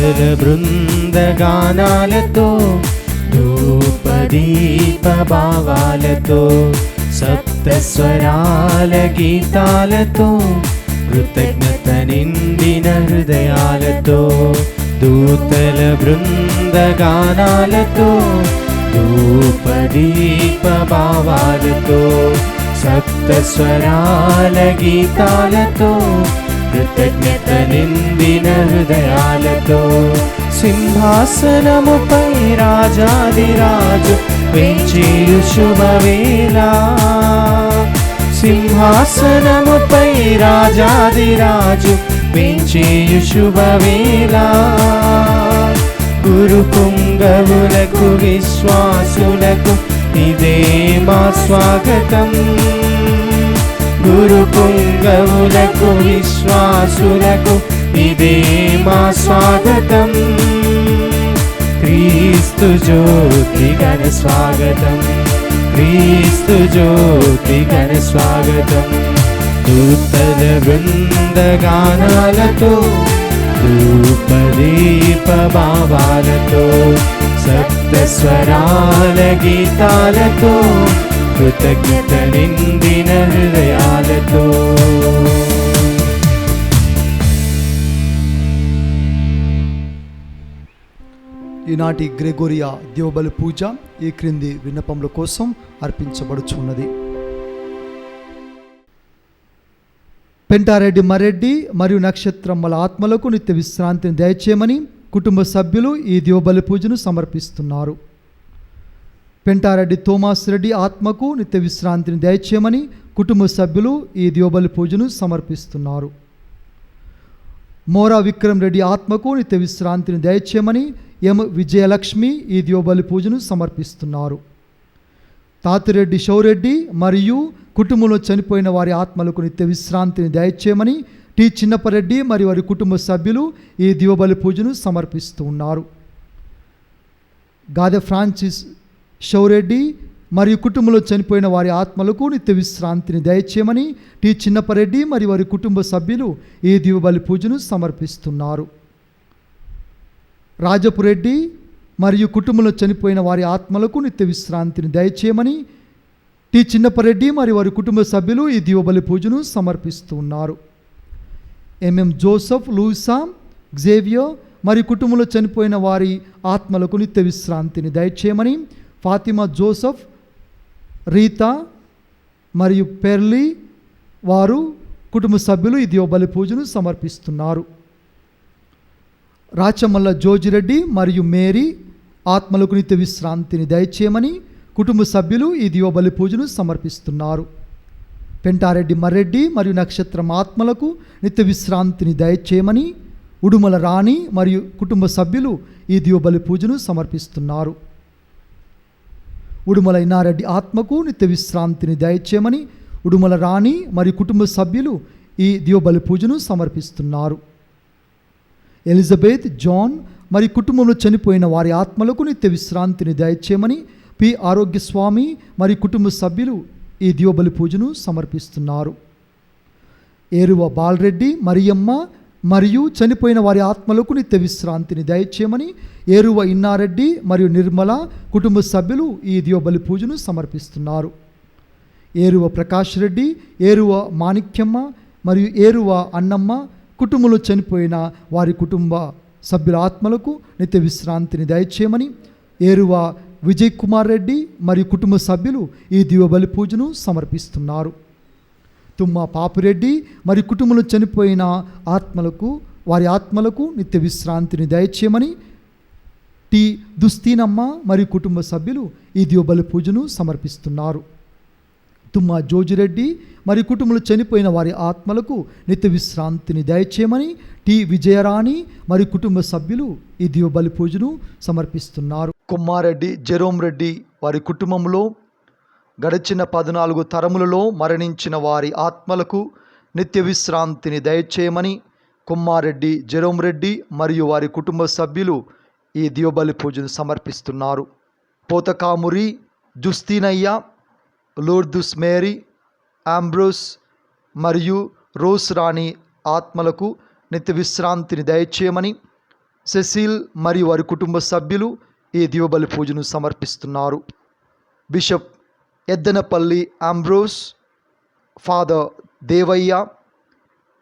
దూతల బృందగానాలతో ధూపదీప భావాలతో సప్తస్వరాల గీతాలతో కృతజ్ఞత నిండిన హృదయాలతో దూతల బృందగానాలతో ధూపదీప భావాలతో సప్తస్వరాల గీతాలతో కృతజ్ఞత నిండిన హృదయాలతో సింహాసనముపై రాజాదిరాజు వేంచేయు శుభవేళ సింహాసనముపై రాజాదిరాజు వేంచేయు శుభవేళ గురు పుంగవులకు విశ్వాసులకు ఇదే మా స్వాగతం గురు పుంగవులకు విశ్వాసులకు ఇదే మా స్వాగతం క్రీస్తు జ్యోతి ఘన స్వాగతం క్రీస్తు జ్యోతి ఘన స్వాగతం దూతల బృందగానాలతో ధూపదీప భావాలతో సప్తస్వరాల గీతాలతో కృతజ్ఞత నిండిన హృదయాలతో. ఈనాటి గ్రెగోరియా దేవబలి పూజ ఈ క్రింది విన్నపముల కోసం అర్పించబడుచున్నది. పెంటారెడ్డి మరెడ్డి మరియు నక్షత్రమ్మల ఆత్మలకు నిత్య విశ్రాంతిని దయచేయమని కుటుంబ సభ్యులు ఈ దేవబలి పూజను సమర్పిస్తున్నారు. పెంటారెడ్డి థోమాస్ రెడ్డి ఆత్మకు నిత్య విశ్రాంతిని దయచేయమని కుటుంబ సభ్యులు ఈ దేవబలి పూజను సమర్పిస్తున్నారు. మోరా విక్రమ్ రెడ్డి ఆత్మకు నిత్య విశ్రాంతిని దయచేయమని ఎం విజయలక్ష్మి ఈ దేవబలి పూజను సమర్పిస్తున్నారు. తాతిరెడ్డి షౌరెడ్డి మరియు కుటుంబంలో చనిపోయిన వారి ఆత్మలకు నిత్య విశ్రాంతిని దయచేయమని టి చిన్నపరెడ్డి మరియు వారి కుటుంబ సభ్యులు ఈ దేవబలి పూజను సమర్పిస్తూ ఉన్నారు. గాదె ఫ్రాన్సిస్ షౌరెడ్డి మరియు కుటుంబంలో చనిపోయిన వారి ఆత్మలకు నిత్య విశ్రాంతిని దయచేయమని టి చిన్నపరెడ్డి మరియు వారి కుటుంబ సభ్యులు ఈ దేవబలి పూజను సమర్పిస్తున్నారు. రాజపురెడ్డి మరియు కుటుంబంలో చనిపోయిన వారి ఆత్మలకు నిత్య విశ్రాంతిని దయచేయమని టి చిన్నపరెడ్డి మరియు వారి కుటుంబ సభ్యులు ఈ దేవబలి పూజను సమర్పిస్తూ ఉన్నారు. ఎంఎం జోసఫ్, లూయిసా, గ్జేవియర్ మరియు కుటుంబంలో చనిపోయిన వారి ఆత్మలకు నిత్య విశ్రాంతిని దయచేయమని ఫాతిమా జోసఫ్, రీతా మరియు పెర్లీ వారు కుటుంబ సభ్యులు ఈ దేవబలి పూజను సమర్పిస్తున్నారు. రాచమల్ల జోజిరెడ్డి మరియు మేరీ ఆత్మలకు నిత్య విశ్రాంతిని దయచేయమని కుటుంబ సభ్యులు ఈ దేవబలి పూజను సమర్పిస్తున్నారు. పెంటారెడ్డి మర్రెడ్డి మరియు నక్షత్రం ఆత్మలకు నిత్య విశ్రాంతిని దయచేయమని ఉడుమల రాణి మరియు కుటుంబ సభ్యులు ఈ దేవబలి పూజను సమర్పిస్తున్నారు. ఉడుమల ఇన్నారెడ్డి ఆత్మకు నిత్య విశ్రాంతిని దయచేయమని ఉడుమల రాణి మరియు కుటుంబ సభ్యులు ఈ దేవబలి పూజను సమర్పిస్తున్నారు. ఎలిజబెత్, జాన్ మరియు కుటుంబంలో చనిపోయిన వారి ఆత్మలకు నిత్య విశ్రాంతిని దయచేయమని పి ఆరోగ్యస్వామి మరియు కుటుంబ సభ్యులు ఈ దేవబలి పూజను సమర్పిస్తున్నారు. ఏరువ బాలరెడ్డి, మరియమ్మ మరియు చనిపోయిన వారి ఆత్మలకు నిత్య విశ్రాంతిని దయచేయమని ఏరువ ఇన్నారెడ్డి మరియు నిర్మల కుటుంబ సభ్యులు ఈ దేవబలి పూజను సమర్పిస్తున్నారు. ఏరువ ప్రకాష్ రెడ్డి, ఏరువ మాణిక్యమ్మ మరియు ఏరువ అన్నమ్మ కుటుంబంలో చనిపోయిన వారి కుటుంబ సభ్యుల ఆత్మలకు నిత్య విశ్రాంతిని దయచేయమని ఏరువ విజయ్ కుమార్ రెడ్డి మరియు కుటుంబ సభ్యులు ఈ దేవబలి పూజను సమర్పిస్తున్నారు. తుమ్మ పాపిరెడ్డి మరియు కుటుంబంలో చనిపోయిన ఆత్మలకు వారి ఆత్మలకు నిత్య విశ్రాంతిని దయచేయమని టి దుస్తీనమ్మ మరియు కుటుంబ సభ్యులు ఈ దేవబలి పూజను సమర్పిస్తున్నారు. తుమ్మ జోజిరెడ్డి మరియు కుటుంబంలో చనిపోయిన వారి ఆత్మలకు నిత్య విశ్రాంతిని దయచేయమని టి విజయరాణి మరియు కుటుంబ సభ్యులు ఈ దేవబలి పూజను సమర్పిస్తున్నారు. కుమ్మారెడ్డి జెరోమ్ రెడ్డి వారి కుటుంబంలో గడిచిన 14 తరములలో మరణించిన వారి ఆత్మలకు నిత్య విశ్రాంతిని దయచేయమని కుమ్మారెడ్డి జెరోమ్ రెడ్డి మరియు వారి కుటుంబ సభ్యులు ఈ దేవబలి పూజను సమర్పిస్తున్నారు. పోతకామురి జుస్తీనయ్య, లోర్దుస్ మేరీ, ఆంబ్రోస్ మరియు రోస్ రాణి ఆత్మలకు నిత్య విశ్రాంతిని దయచేయమని సెసిల్ మరియు వారి కుటుంబ సభ్యులు ఈ దివ్యబలి పూజను సమర్పిస్తున్నారు. Bishop Eddanapalli Ambrose, father Devayya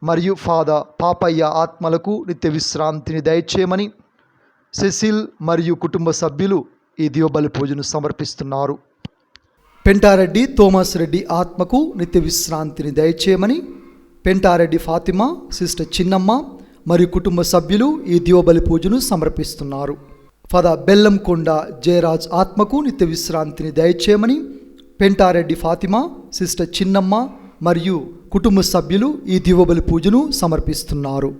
మరియు ఫాదర్ పాపయ్య ఆత్మలకు నిత్య విశ్రాంతిని దయచేయమని సెసిల్ మరియు కుటుంబ సభ్యులు ఈ దివ్యబలి పూజను సమర్పిస్తున్నారు. పెంటారెడ్డి థోమస్ రెడ్డి ఆత్మకు నిత్య విశ్రాంతిని దయచేయమని పెంటారెడ్డి ఫాతిమా, సిస్టర్ చిన్నమ్మ మరియు కుటుంబ సభ్యులు ఈ దివ్యబలి పూజను సమర్పిస్తున్నారు. ఫాదర్ బెల్లంకొండ జయరాజ్ ఆత్మకు నిత్య విశ్రాంతిని దయచేయమని పెంటారెడ్డి ఫాతిమా, సిస్టర్ చిన్నమ్మ మరియు కుటుంబ సభ్యులు ఈ దివ్యబలి పూజను సమర్పిస్తున్నారు.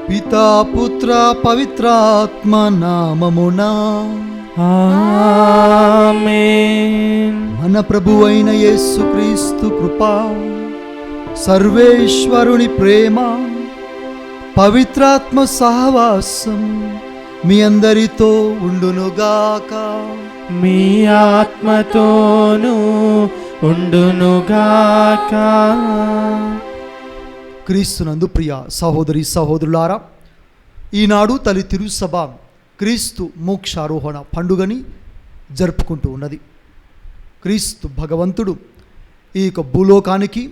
పితా పుత్ర పవిత్రాత్మ నామమునా ఆమేన్. మన ప్రభు అయిన యేసుక్రీస్తు కృప, సర్వేశ్వరుని ప్రేమ, పవిత్రాత్మ సహవాసం మీ అందరితో ఉండునుగాక. మీ ఆత్మతోనూ ఉండునుగాక. క్రీస్తునందు ప్రియ సహోదరి సహోదరులారా, ఈనాడు తల్లి తిరుసభ క్రీస్తు మోక్షారోహణ పండుగని జరుపుకుంటూ ఉన్నది. క్రీస్తు భగవంతుడు ఈ యొక్క భూలోకానికి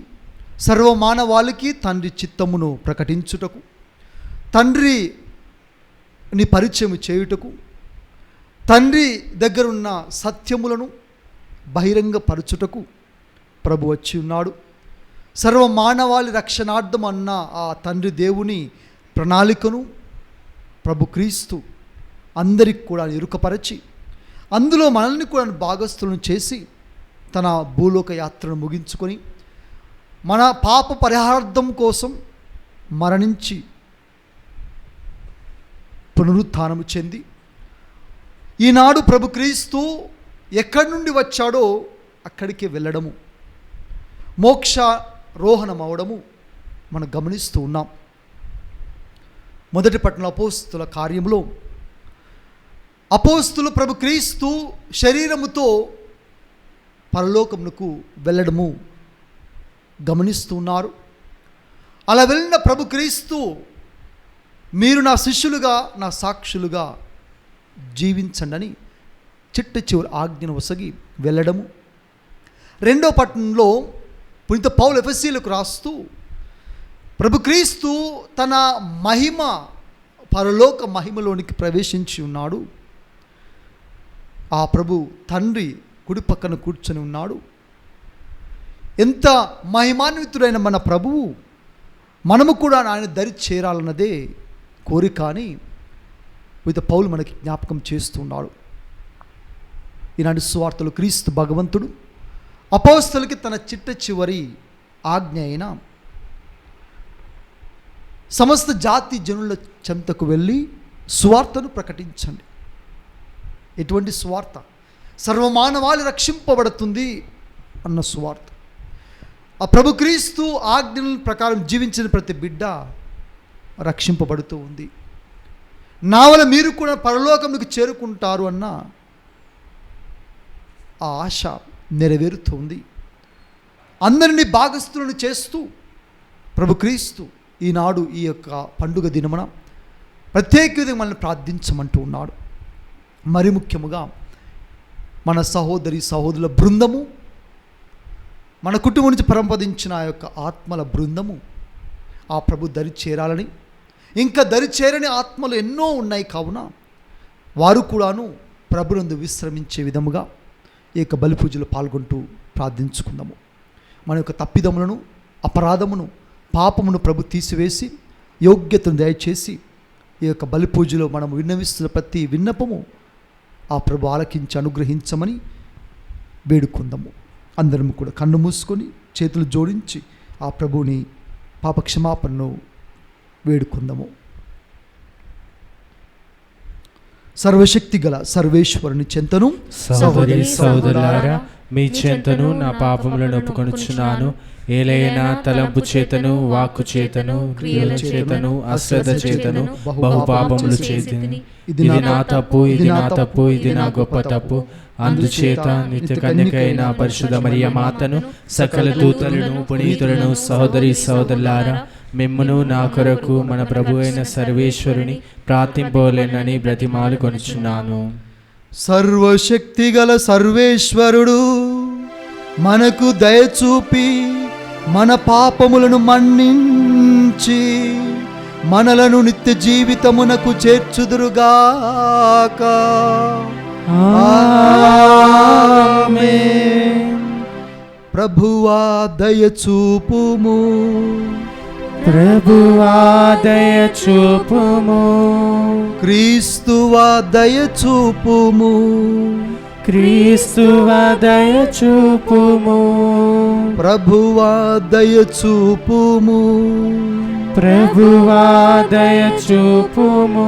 సర్వమానవాళికి తండ్రి చిత్తమును ప్రకటించుటకు, తండ్రిని పరిచయం చేయుటకు, తండ్రి దగ్గరున్న సత్యములను బహిరంగపరచుటకు ప్రభు వచ్చి ఉన్నాడు. సర్వమానవాళి రక్షణార్థం అన్న ఆ తండ్రి దేవుని ప్రణాళికను ప్రభు క్రీస్తు అందరికి కూడా ఇరుకపరచి, అందులో మనల్ని కూడా భాగస్థులను చేసి తన భూలోక యాత్రను ముగించుకొని మన పాప పరిహారార్థం కోసం మరణించి పునరుత్థానము చెంది ఈనాడు ప్రభు క్రీస్తు ఎక్కడి నుండి వచ్చాడో అక్కడికి వెళ్ళడము, మోక్షారోహణం అవడము మనం గమనిస్తూ ఉన్నాం. మొదటి పట్టణ అపోస్తుల కార్యంలో అపోస్తులు ప్రభు క్రీస్తు శరీరముతో పరలోకమునకు వెళ్ళడము గమనిస్తూ ఉన్నారు. అలా వెళ్ళిన ప్రభు క్రీస్తు, మీరు నా శిష్యులుగా, నా సాక్షులుగా జీవించండి అని చిట్ట చివరి ఆజ్ఞను వసగి వెళ్ళడము. రెండో పట్టణంలో పునీత పౌలు ఎఫెసీయులకు రాస్తూ ప్రభు క్రీస్తు తన మహిమ, పరలోక మహిమలోనికి ప్రవేశించి ఉన్నాడు. ఆ ప్రభు తండ్రి కుడి పక్కన కూర్చొని ఉన్నాడు. ఎంత మహిమాన్వితుడైన మన ప్రభువు, మనము కూడా ఆయన దరి చేరాలన్నదే కోరిక అని వివిధ పౌలు మనకి జ్ఞాపకం చేస్తున్నాడు. ఈనాటి సువార్తలు క్రీస్తు భగవంతుడు అపోస్తలుకి తన చిట్ట చివరి ఆజ్ఞ అయిన సమస్త జాతి జనుల చెంతకు వెళ్ళి సువార్తను ప్రకటించండి. ఎటువంటి సువార్త? సర్వమానవాళి రక్షింపబడుతుంది అన్న సువార్త. ఆ ప్రభు క్రీస్తు ఆజ్ఞల ప్రకారం జీవించిన ప్రతి బిడ్డ రక్షింపబడుతూ ఉంది. నా వల్ల మీరు కూడా పరలోకంలోకి చేరుకుంటారు అన్న ఆ ఆశ నెరవేరుతుంది. అందరినీ భాగస్థులను చేస్తూ ప్రభు క్రీస్తు ఈనాడు ఈ యొక్క పండుగ దినమున ప్రత్యేకంగా మనల్ని ప్రార్థించమంటూ ఉన్నాడు. మరి ముఖ్యముగా మన సహోదరి సహోదరుల బృందము, మన కుటుంబం నుంచి పరంపదించిన ఆ యొక్క ఆత్మల బృందము ఆ ప్రభు దరి చేరాలని, ఇంకా దరి చేరని ఆత్మలు ఎన్నో ఉన్నాయి కావున వారు కూడాను ప్రభునందు విశ్రమించే విధముగా ఈ యొక్క బలి పూజలో పాల్గొంటూ ప్రార్థించుకుందాము. మన యొక్క తప్పిదములను, అపరాధమును, పాపమును ప్రభు తీసివేసి యోగ్యతను దయచేసి ఈ యొక్క బలి పూజలో మనం విన్నవిస్తున్న ప్రతి విన్నపము ఆ ప్రభు ఆలకించి అనుగ్రహించమని వేడుకుందాము. అందరం కూడా కన్ను మూసుకొని చేతులు జోడించి ఆ ప్రభువుని పాపక్షమాపణను వేడుకుందాము. సర్వశక్తి గల సర్వేశ్వరుని చెంతను సహోదరి సహోదరులారా, మీ చెంతను నా పాపములను ఒప్పుకొనుచున్నాను. ఏలైనా తలంపు చేతను, వాక్కు చేతను, క్రియల చేతను, అశ్రద్ధ చేతను బహు పాపములు చేతిని. ఇది నా తప్పు, ఇది నా తప్పు, ఇది నా గొప్ప తప్పు. అందుచేత నిత్య కన్యకైన పరిశుద్ధ మరియ మాతను, సకల దూతలను, పునీతులను, సహోదరి సహోదరులారా, మిమ్మును నా కొరకు మన ప్రభు అయిన సర్వేశ్వరుని ప్రార్థింపలేనని బ్రతిమాలు కొనుచున్నాను. సర్వశక్తిగల సర్వేశ్వరుడు మనకు దయచూపి మన పాపములను మన్నించి మనలను నిత్య జీవితమునకు చేర్చుదురుగాక. ఆమేన్. ప్రభువా దయచూపుము, ప్రభువా దయచూపుము. క్రీస్తువా దయచూపుము, క్రీస్తువా దయచూపుము. ప్రభువా దయచూపుము, ప్రభువా దయచూపుము.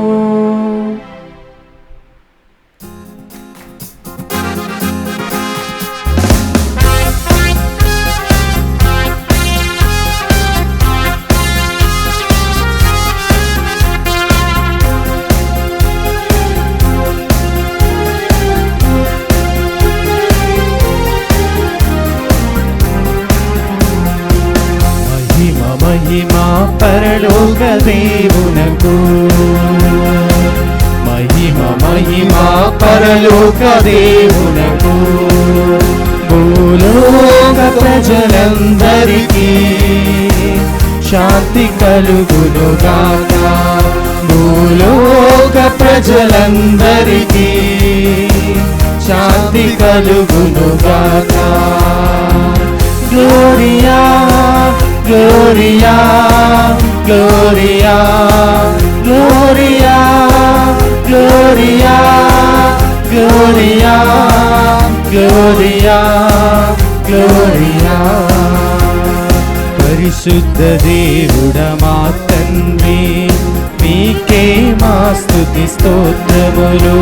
మహిమా పరలోక దేవునకు, మహిమా పరలోక దేవునకు, భూలోక ప్రజలందరికీ శాంతి కలుగునుగాక. భూలోక ప్రజలందరికీ శాంతి కలుగునుగాక. Gloria gloria gloria gloria gloria gloria gloria Gloria. పరిశుద్ధ దేవుడా మా తండ్రి, మీకే మా స్తుతి స్తోత్రములు.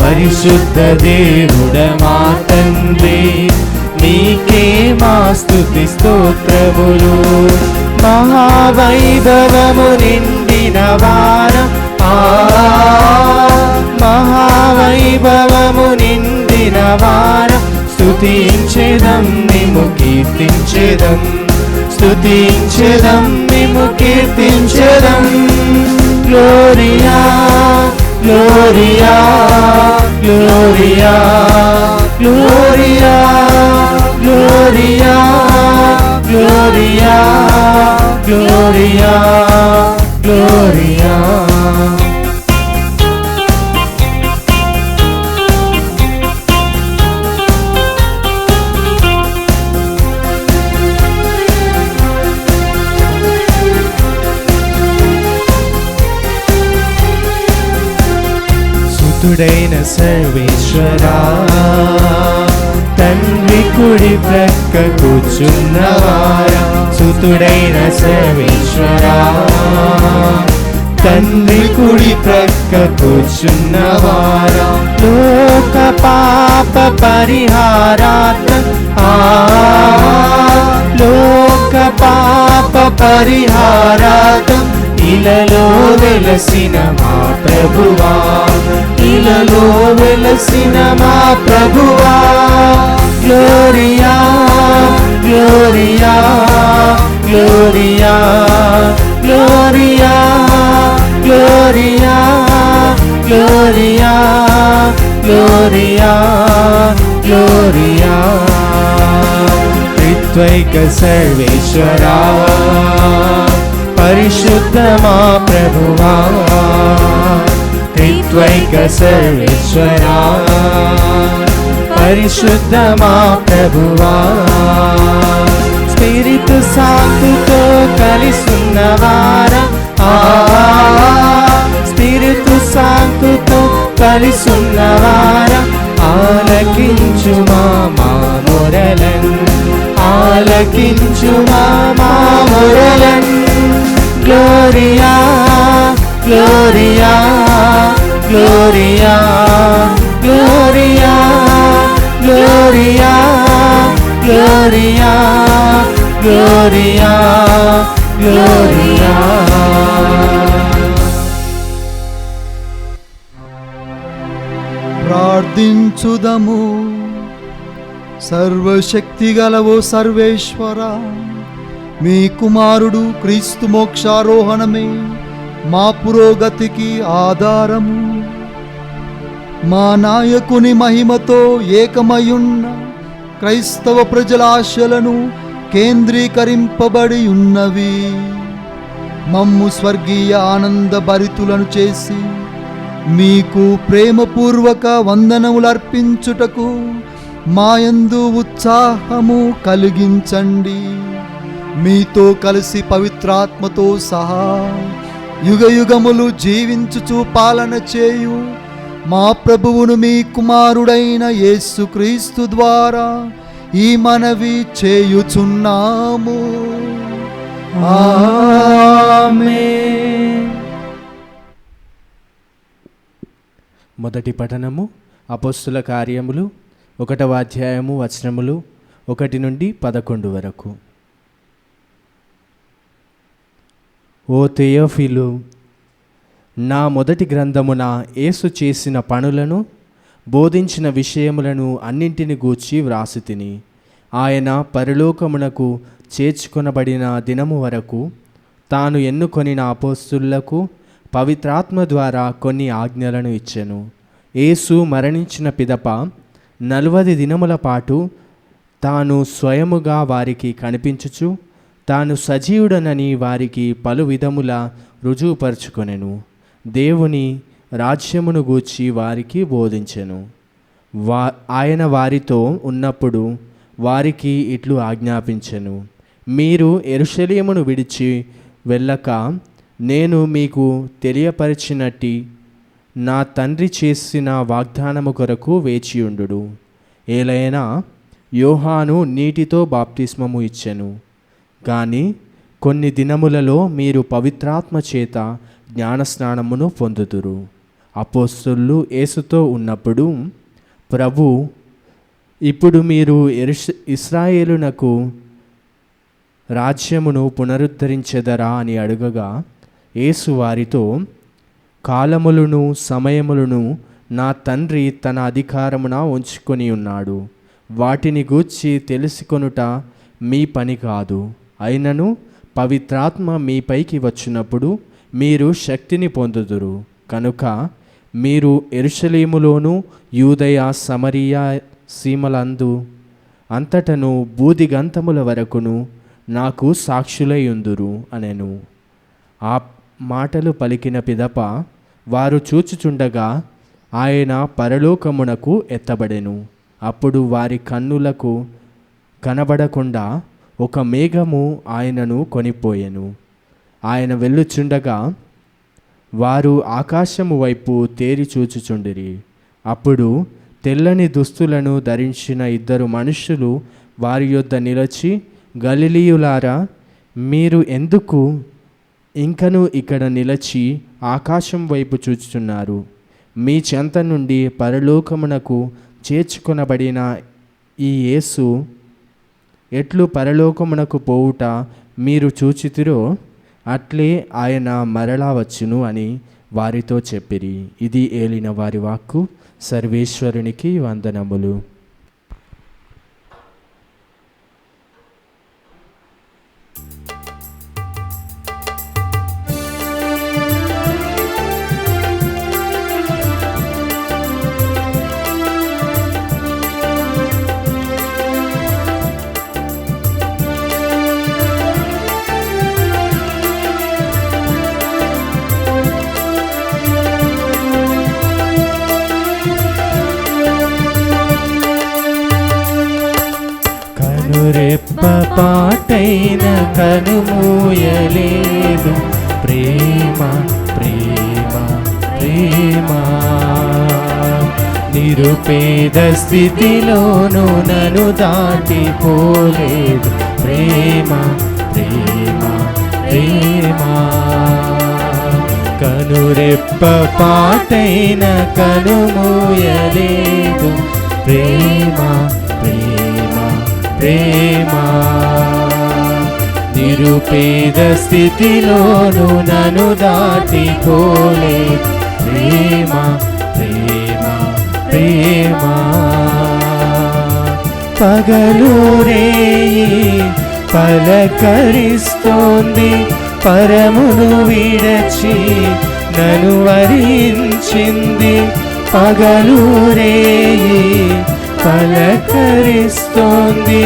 పరిశుద్ధ దేవుడా మా తండ్రి, నీకే మా స్తుతి స్తోత్రములు. మహావైభవము నిండిన వారం, మహావైభవము నిండిన వారం, స్తుతించెదం నిము కీర్తించెదం, స్తుతించెదం నిము కీర్తించెదం. Gloria gloria gloria gloria gloria gloria gloria gloria. సుతుడైన సర్వేశ్వరా, తండ్రి కుడి ప్రక్క కూర్చున్నవారా. సుతుడైన సర్వేశ్వరా, తండ్రి కుడి ప్రక్క కూర్చున్నవారా. లోక పాప పరిహారార్థం, లోక పాప పరిహారార్థం, ఇలలో వెలసిన మా ప్రభువా, ఇలలో వెలసిన మా ప్రభువా. Gloria gloria gloria gloria gloria gloria gloria gloria. త్రిత్వైక సర్వేశ్వరా, పరిశుద్ధ మా ప్రభువా. త్రిత్వైక సర్వేశ్వరా, పరిశుద్ధ మా ప్రభువా. స్పిరితు సాంతుతో కలిసున్నవారా, స్పిరితు సాంతుతో కలిసున్నవారా. ఆలకించు మా మొరలన్, ఆలకించు మా మొరలన్. Gloria gloria gloria gloria gloria gloria gloria gloria. ప్రార్థించుదము. సర్వశక్తి గలవో సర్వేశ్వర, మీ కుమారుడు క్రీస్తు మోక్షారోహణమే మా పురోగతికి ఆధారము. మా నాయకుని మహిమతో ఏకమయున్న క్రైస్తవ ప్రజల ఆశలను కేంద్రీకరింపబడి ఉన్నవి. మమ్ము స్వర్గీయ ఆనంద భరితులను చేసి మీకు ప్రేమపూర్వక వందనములర్పించుటకు మాయందు ఉత్సాహము కలిగించండి. మీతో కలిసి పవిత్రాత్మతో సహా యుగయుగములు జీవించుచు పాలన చేయు మా ప్రభువును మీ కుమారుడైన యేసుక్రీస్తు ద్వారా ఈ మనవి చేయుచున్నాము. ఆమేన్. మొదటి పఠనము అపోస్తుల కార్యములు 1వ అధ్యాయము వచనములు 1 నుండి 11 వరకు. ఓ థెయోఫిలు, నా మొదటి గ్రంథమున యేసు చేసిన పనులను బోధించిన విషయములను అన్నింటిని గూర్చి వ్రాసితిని. ఆయన పరలోకమునకు చేర్చుకొనబడిన దినము వరకు తాను ఎన్నుకొనిన అపోస్తులకు పవిత్రాత్మ ద్వారా కొన్ని ఆజ్ఞలను ఇచ్చెను. యేసు మరణించిన పిదప 40 దినముల పాటు తాను స్వయముగా వారికి కనిపించుచు తాను సజీవుడనని వారికి పలు విధముల రుజువుపరుచుకొనెను. దేవుని రాజ్యమును గూర్చి వారికి బోధించెను. ఆయన వారితో ఉన్నప్పుడు వారికి ఇట్లు ఆజ్ఞాపించెను: మీరు యెరూషలేమును విడిచి వెళ్ళక నేను మీకు తెలియపరిచినట్టి నా తండ్రి చేసిన వాగ్దానము కొరకు వేచియుండు. ఏలైనా యోహాను నీటితో బాప్తిస్మము ఇచ్చెను, కానీ కొన్ని దినములలో మీరు పవిత్రాత్మ చేత జ్ఞానస్నానమును పొందుదురు. అపోస్తలులు యేసుతో ఉన్నప్పుడు ప్రభు, ఇప్పుడు మీరు ఇశ్రాయేలునకు రాజ్యమును పునరుద్ధరించెదరా అని అడుగగా యేసు వారితో, కాలములను సమయములను నా తండ్రి తన అధికారమున ఉంచుకొని ఉన్నాడు. వాటిని గూర్చి తెలుసుకొనుట మీ పని కాదు. అయినను పవిత్రాత్మ మీపైకి వచ్చినప్పుడు మీరు శక్తిని పొందుదురు. కనుక మీరు యెరూషలేములోను యూదయ సమరియా సీమలందు అంతటను బూదిగంతముల వరకును నాకు సాక్షులై ఉందురు అనెను. ఆ మాటలు పలికిన పిదప వారు చూచుచుండగా ఆయన పరలోకమునకు ఎత్తబడెను. అప్పుడు వారి కన్నులకు కనబడకుండా ఒక మేఘము ఆయనను కొనిపోయెను. ఆయన వెళ్ళుచుండగా వారు ఆకాశము వైపు తేరి చూచుచుండిరి. అప్పుడు తెల్లని దుస్తులను ధరించిన 2 మనుష్యులు వారి యొద్ద నిలిచి, గలిలీయులారా, మీరు ఎందుకు ఇంకను ఇక్కడ నిలిచి ఆకాశం వైపు చూచుచున్నారు? మీ చెంత నుండి పరలోకమునకు చేర్చుకొనబడిన ఈ యేసు ఎట్లు పరలోకమునకు పోవుట మీరు చూచితిరో అట్లే ఆయన మరలా వచ్చును అని వారితో చెప్పిరి. ఇది ఏలిన వారి వాక్కు. సర్వేశ్వరునికి వందనములు. రెప్పపాటైన కనుమూయలేదు ప్రేమ ప్రేమ ప్రేమ. నిరుపేద స్థితిలోనూ నన్ను దాటిపోలేదు ప్రేమ ప్రేమ ప్రేమ. కనురెప్పపాటైన కనుమూయలేదు ప్రేమ ప్రేమ ప్రేమ. నిరుపేద స్థితిలోను నన్ను దాటిపోలే ప్రేమ ప్రేమ ప్రేమ. పగలు రేయి పలకరిస్తోంది, పరమును విడచి నన్ను వరించింది. పగలు రేయి పలకరిస్తోంది,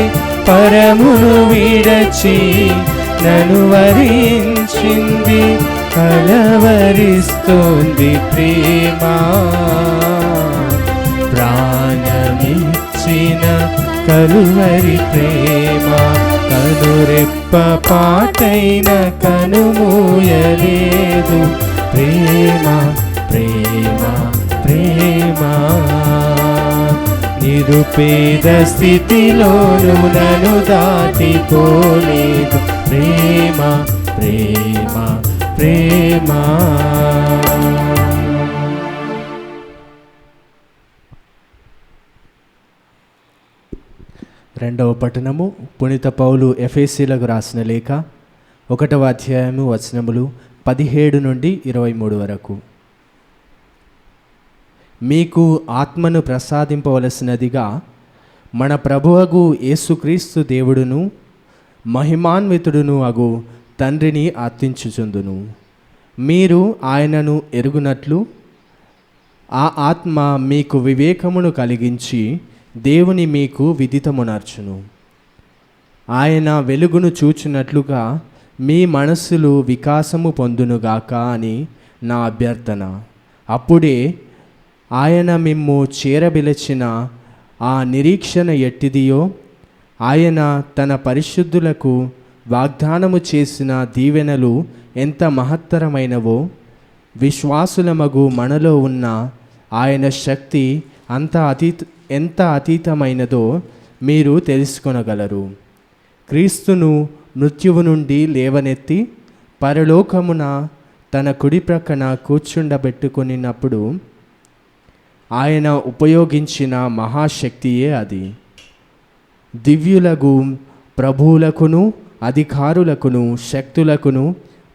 పరమును విడచి నన్ను వరించింది. కలవరిస్తోంది ప్రేమ, ప్రాణమిచ్చిన కలువరి ప్రేమ. కనురెప్ప పాటైన కనుమూయలేదు ప్రేమ ప్రేమ ప్రేమ. నిరుపేద స్థితిలోను నన్ను దాటిపోలేదు ప్రేమ ప్రేమ ప్రేమ. రెండవ పట్టణము పునీత పౌలు ఎఫెసీలకు రాసిన లేఖ 1వ అధ్యాయము వచనములు 17 నుండి 23 వరకు. మీకు ఆత్మను ప్రసాదింపవలసినదిగా మన ప్రభువగు యేసుక్రీస్తు దేవుడును మహిమాన్వితుడును అగు తండ్రిని అర్థించుచుందును. మీరు ఆయనను ఎరుగునట్లు ఆ ఆత్మ మీకు వివేకమును కలిగించి దేవుని మీకు విదితమునర్చును. ఆయన వెలుగును చూచున్నట్లుగా మీ మనస్సులు వికాసము పొందునుగాక అని నా అభ్యర్థన. అప్పుడే ఆయన మిమ్ము చేరబిలచిన ఆ నిరీక్షణ ఎట్టిదియో, ఆయన తన పరిశుద్ధులకు వాగ్దానము చేసిన దీవెనలు ఎంత మహత్తరమైనవో, విశ్వాసులమగు మనలో ఉన్న ఆయన శక్తి ఎంత అతీతమైనదో మీరు తెలుసుకొనగలరు. క్రీస్తును మృత్యువు నుండి లేవనెత్తి పరలోకమున తన కుడి ప్రక్కన కూర్చుండబెట్టుకున్నప్పుడు ఆయన ఉపయోగించిన మహాశక్తియే అది. దివ్యులకు ప్రభువులకును అధికారులకును శక్తులకును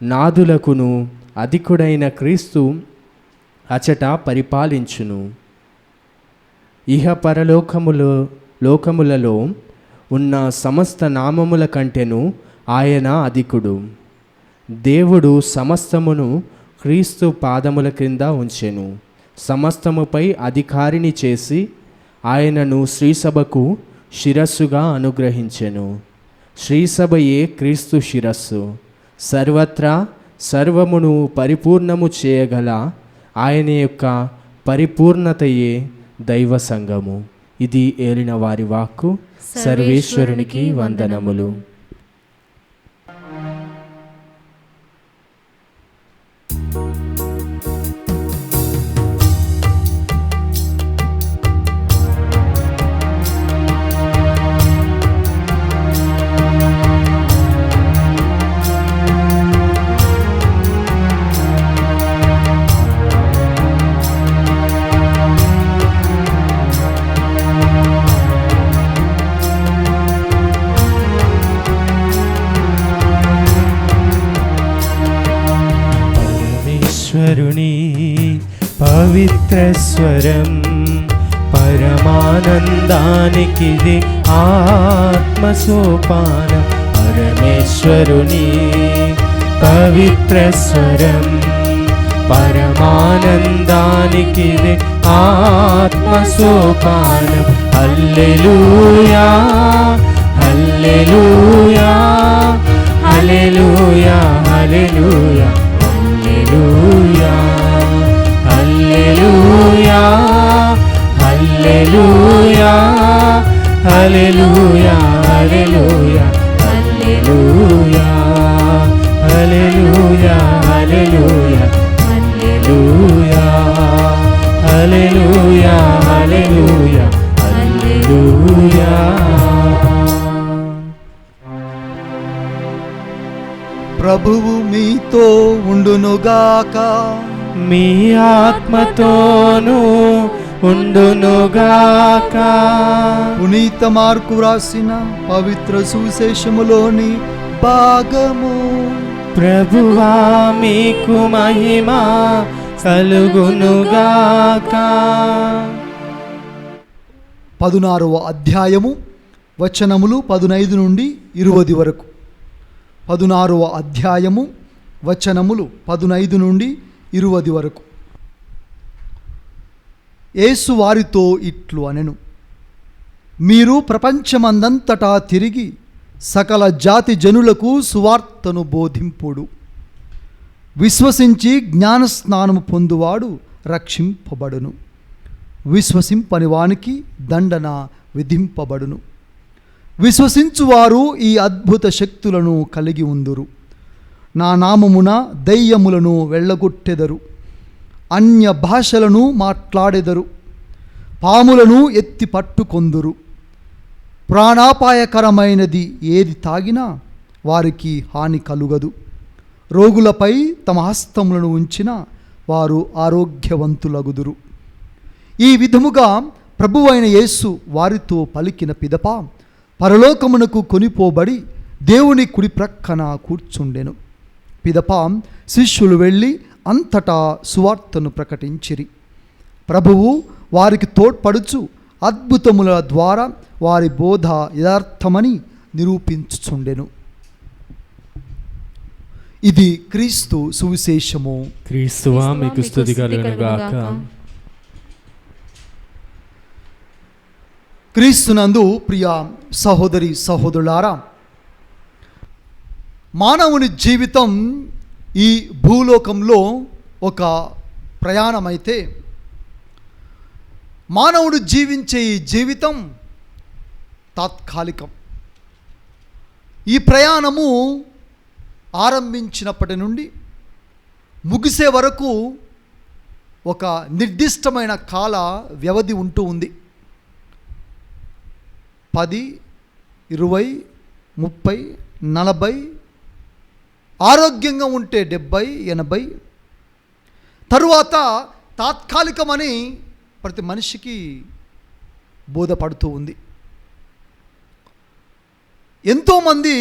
నాదులకును అధికుడైన క్రీస్తు అచట పరిపాలించును. ఇహ లోకములలో ఉన్న సమస్త నామముల కంటెను ఆయన అధికుడు. దేవుడు సమస్తమును క్రీస్తు పాదముల క్రింద ఉంచెను. సమస్తముపై అధికారిని చేసి ఆయనను శ్రీసభకు శిరస్సుగా అనుగ్రహించెను. శ్రీసభయే క్రీస్తు శిరస్సు. సర్వత్రా సర్వమును పరిపూర్ణము చేయగల ఆయన యొక్క పరిపూర్ణతయే దైవ సంఘము. ఇది ఏలిన వారి వాక్కు. సర్వేశ్వరునికి వందనములు. పరమేశ్వరుని పవిత్ర స్వరం, పరమానందానికిది ఆత్మసోపానం. పరమేశ్వరుని పవిత్ర స్వరం, పరమానందానికిది ఆత్మసోపానం. హల్లెలూయా హల్లెలూయా హల్లెలూయా హల్లెలూయా హల్లెలూయా హల్లెలూయా హల్లెలూయా హల్లెలూయా హల్లెలూయా హల్లెలూయా హల్లెలూయా హల్లెలూయా హల్లెలూయా హల్లెలూయా హల్లెలూయా. ప్రభువు మీతో ఉండునుగాక, మీ ఆత్మతోనూ ఉండునుగాక. పునీత మార్కు రాసిన పవిత్ర సువిశేషములోని భాగము. ప్రభువా మీకు మహిమ కలుగునుగాక. 16వ అధ్యాయము వచనములు 15 నుండి 20 వరకు. 16వ అధ్యాయము వచనములు 15 నుండి 20 వరకు. యేసు వారితో ఇట్లు అనెను, మీరు ప్రపంచమందంతటా తిరిగి సకల జాతి జనులకు సువార్తను బోధింపుడు. విశ్వసించి జ్ఞానస్నానము పొందువాడు రక్షింపబడును, విశ్వసింపని వానికి దండన విధింపబడును. విశ్వసించువారు ఈ అద్భుత శక్తులను కలిగి ఉందురు. నా నామమున దయ్యములను వెళ్ళగొట్టెదరు, అన్య భాషలను మాట్లాడెదరు, పాములను ఎత్తి పట్టుకొందురు. ప్రాణాపాయకరమైనది ఏది తాగినా వారికి హాని కలుగదు. రోగులపై తమ హస్తములను ఉంచిన వారు ఆరోగ్యవంతులగుదురు. ఈ విధముగా ప్రభువైన యేసు వారితో పలికిన పిదప పరలోకమునకు కొనిపోబడి దేవుని కుడి ప్రక్కన కూర్చుండెను. పిదప శిష్యులు వెళ్ళి అంతటా సువార్తను ప్రకటించిరి. ప్రభువు వారికి తోడ్పడుచు అద్భుతముల ద్వారా వారి బోధ యథార్థమని నిరూపించుచుండెను. ఇది క్రీస్తు సువిశేషము. క్రీస్తువా మీకు స్తుతి కలుగునుగాక. క్రీస్తునందు ప్రియ సహోదరి సహోదరులారా, మానవుని జీవితం ఈ భూలోకంలో ఒక ప్రయాణమైతే మానవుడు జీవించే ఈ జీవితం తాత్కాలికం. ఈ ప్రయాణము ఆరంభించినప్పటి నుండి ముగిసే వరకు ఒక నిర్దిష్టమైన కాల వ్యవధి ఉంటూ ఉంది. 10, 20, 30, 40, ఆరోగ్యంగా ఉంటే 70, 80. తరువాత తాత్కాలికమని ప్రతి మనిషికి బోధపడుతూ ఉంది. ఎంతోమంది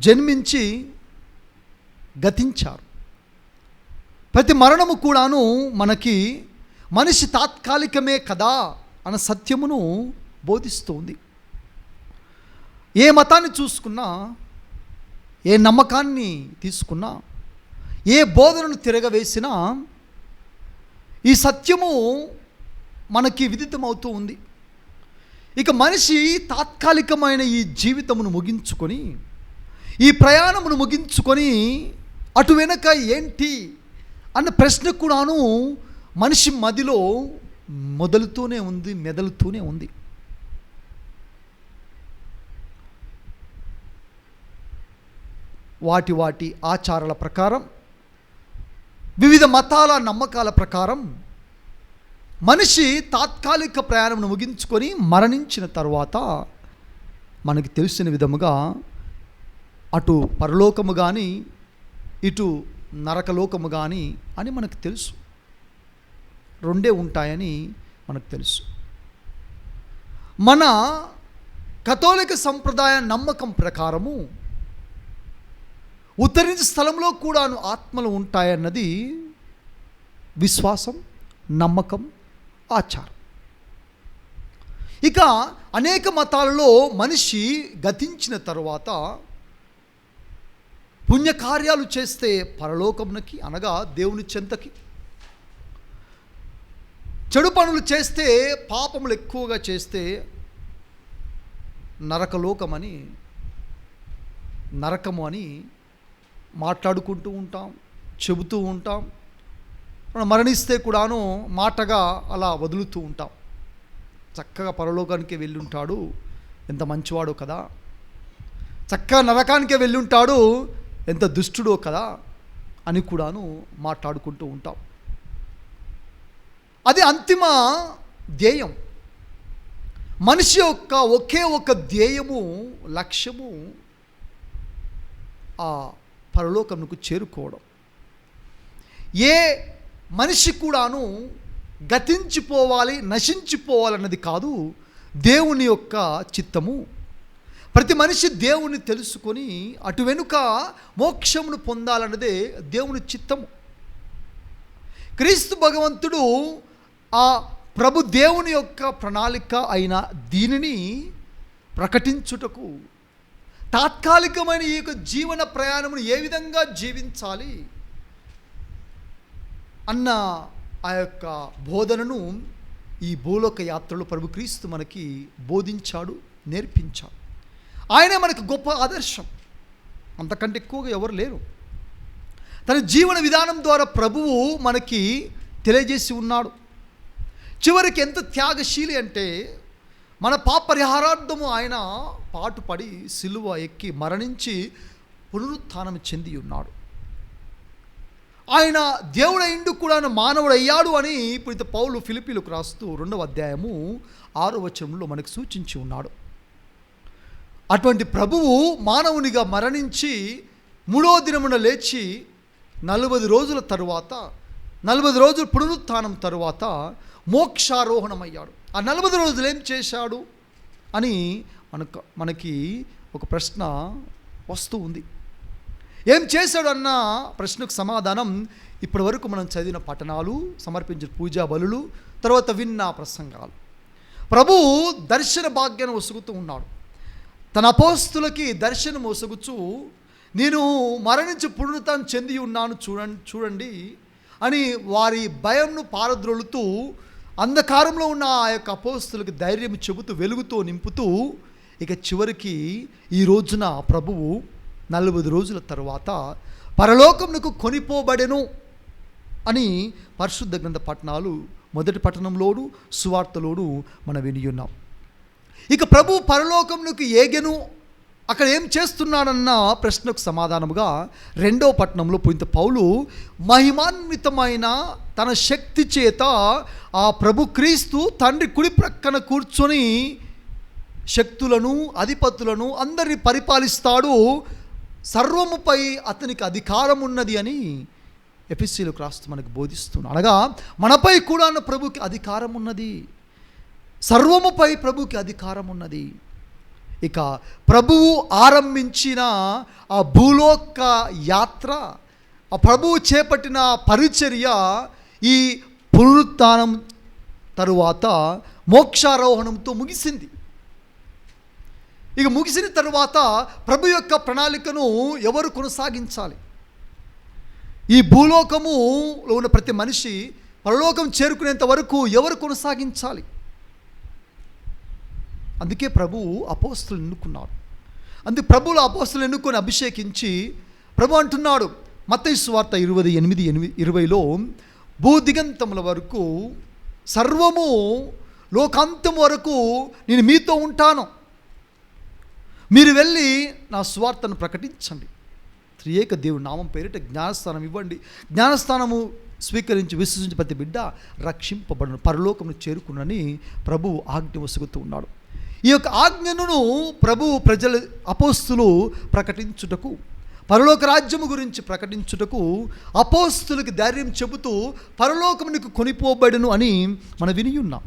జన్మించి గతించారు. ప్రతి మరణము కూడాను మనకి మనిషి తాత్కాలికమే కదా అన్న సత్యమును బోధిస్తుంది. ఏ మతాన్ని చూసుకున్నా, ఏ నమ్మకాన్ని తీసుకున్నా, ఏ బోధనను తిరగవేసినా ఈ సత్యము మనకి విదితమవుతూ ఉంది. ఇక మనిషి తాత్కాలికమైన ఈ జీవితమును ముగించుకొని, ఈ ప్రయాణమును ముగించుకొని అటు వెనక ఏంటి అన్న ప్రశ్న కూడాను మనిషి మదిలో మొదలుతూనే ఉంది, మెదలుతూనే ఉంది. వాటి ఆచారాల ప్రకారం, వివిధ మతాల నమ్మకాల ప్రకారం మనిషి తాత్కాలిక ప్రయాణమును ముగించుకొని మరణించిన తర్వాత మనకి తెలిసిన విధముగా అటు పరలోకము కానీ ఇటు నరకలోకము కానీ అని మనకు తెలుసు. రెండే ఉంటాయని మనకు తెలుసు. మన కథోలిక సంప్రదాయ నమ్మకం ప్రకారము ఉత్తరించే స్థలంలో కూడాను ఆత్మలు ఉంటాయన్నది విశ్వాసం, నమ్మకం, ఆచారం. ఇక అనేక మతాలలో మనిషి గతించిన తరువాత పుణ్యకార్యాలు చేస్తే పరలోకమునకి అనగా దేవుని చెంతకి, చెడు పనులు చేస్తే, పాపములు ఎక్కువగా చేస్తే నరకలోకమని, నరకము అని మాట్లాడుకుంటూ ఉంటాం, చెబుతూ ఉంటాం. మనం మరణిస్తే కూడాను మాటగా అలా వదులుతూ ఉంటాం. చక్కగా పరలోకానికి వెళ్ళి ఉంటాడు, ఎంత మంచివాడో కదా, చక్కగా నరకానికే వెళ్ళి ఉంటాడు, ఎంత దుష్టుడో కదా అని కూడాను మాట్లాడుకుంటూ ఉంటాం. అది అంతిమ ధ్యేయం. మనిషి యొక్క ఒకే ఒక ధ్యేయము, లక్ష్యము ఆ పరలోకమునకు చేరుకోవడం. ఏ మనిషి కూడాను గతించిపోవాలి, నశించిపోవాలన్నది కాదు దేవుని యొక్క చిత్తము. ప్రతి మనిషి దేవుని తెలుసుకొని అటు వెనుక మోక్షమును పొందాలన్నదే దేవుని చిత్తము. క్రీస్తు భగవంతుడు ఆ ప్రభు దేవుని యొక్క ప్రణాళిక అయిన దీనిని ప్రకటించుటకు తాత్కాలికమైన ఈ యొక్క జీవన ప్రయాణమును ఏ విధంగా జీవించాలి అన్న ఆ యొక్క బోధనను ఈ భూలోక యాత్రలో ప్రభు క్రీస్తు మనకి బోధించాడు, నేర్పించాడు. ఆయనే మనకు గొప్ప ఆదర్శం, అంతకంటే ఎక్కువగా ఎవరు లేరు. తన జీవన విధానం ద్వారా ప్రభువు మనకి తెలియజేసి ఉన్నాడు. చివరికి ఎంత త్యాగశీలి అంటే మన పాప పరిహారార్థము ఆయన పాటుపడి సిలువ ఎక్కి మరణించి పునరుత్థానం చెంది ఉన్నాడు. ఆయన దేవుడైండు కూడా మానవుడు అయ్యాడు అని ఇప్పుడు పౌలు ఫిలిప్పీలకు రాస్తూ 2వ అధ్యాయము 6వ వచనంలో మనకు సూచించి ఉన్నాడు. అటువంటి ప్రభువు మానవునిగా మరణించి 3వ దినమున లేచి 40 రోజుల తరువాత 40 రోజులు పునరుత్థానం తరువాత మోక్షారోహణమయ్యాడు. ఆ 40 రోజులు ఏం చేశాడు అని మనకి ఒక ప్రశ్న వస్తూ ఉంది. ఏం చేశాడు అన్న ప్రశ్నకు సమాధానం ఇప్పటి వరకు మనం చదివిన పఠనాలు, సమర్పించిన పూజా బలులు, తర్వాత విన్న ప్రసంగాలు. ప్రభువు దర్శన భాగ్యాన్ని ఒసుగుతూ ఉన్నాడు. తన అపోస్తులకి దర్శనం ఒసుగుచూ నేను మరణించి పునరుత్థానం చెంది ఉన్నాను చూడండి అని వారి భయంను పారద్రోలుతూ అంధకారంలో ఉన్న ఆ యొక్క అపోస్తులకు ధైర్యం చెబుతూ వెలుగుతో నింపుతూ ఇక చివరికి ఈ రోజున ప్రభువు 40 రోజుల తర్వాత పరలోకమునకు కొనిపోబడెను అని పరిశుద్ధ గ్రంథ పట్టణాలు మొదటి పట్టణంలోను సువార్తలోను మనం విని ఉన్నాం. ఇక ప్రభు పరలోకమునకు ఏగెను, అక్కడ ఏం చేస్తున్నాడన్న ప్రశ్నకు సమాధానముగా 2వ పట్టణంలో పునీత పౌలు మహిమాన్వితమైన తన శక్తి చేత ఆ ప్రభు క్రీస్తు తండ్రి కుడి ప్రక్కన కూర్చొని శక్తులను అధిపతులను అందరినీ పరిపాలిస్తాడు, సర్వముపై అతనికి అధికారం ఉన్నది అని ఎఫెసీయులకు రాస్తూ మనకు బోధిస్తున్నాడు. అనగా మనపై కూడా ప్రభుకి అధికారం ఉన్నది, సర్వముపై ప్రభుకి అధికారం ఉన్నది. ఇక ప్రభువు ఆరంభించిన ఆ భూలోక యాత్ర, ఆ ప్రభువు చేపట్టిన పరిచర్య ఈ పునరుత్థానం తరువాత మోక్షారోహణంతో ముగిసింది. ఇక ముగిసిన తరువాత ప్రభు యొక్క ప్రణాళికను ఎవరు కొనసాగించాలి? ఈ భూలోకములో ఉన్న ప్రతి మనిషి పరలోకం చేరుకునేంత వరకు ఎవరు కొనసాగించాలి? అందుకే ప్రభువు అపోస్తులను ఎన్నుకున్నాడు. అందుకే ప్రభువులు అపోస్తులను ఎన్నుకొని అభిషేకించి ప్రభు అంటున్నాడు మత్తయి సువార్త 28:20లో భూదిగంతముల వరకు సర్వము లోకాంతం వరకు నేను మీతో ఉంటాను, మీరు వెళ్ళి నా సువార్తను ప్రకటించండి, త్రియేక దేవుని నామం పేరిట జ్ఞానస్థానం ఇవ్వండి, జ్ఞానస్థానము స్వీకరించి విశ్వసించి ప్రతి బిడ్డ రక్షింపబడను, పరలోకమును చేరుకునని ప్రభువు ఆజ్ఞ వసుగుతూ ఉన్నాడు. ఈ యొక్క ఆజ్ఞను ప్రభువు ప్రజల అపోస్తులు ప్రకటించుటకు, పరలోక రాజ్యము గురించి ప్రకటించుటకు అపోస్తులకు ధైర్యం చెబుతూ పరలోకమునికి కొనిపోబడెను అని మనం విని ఉన్నాం.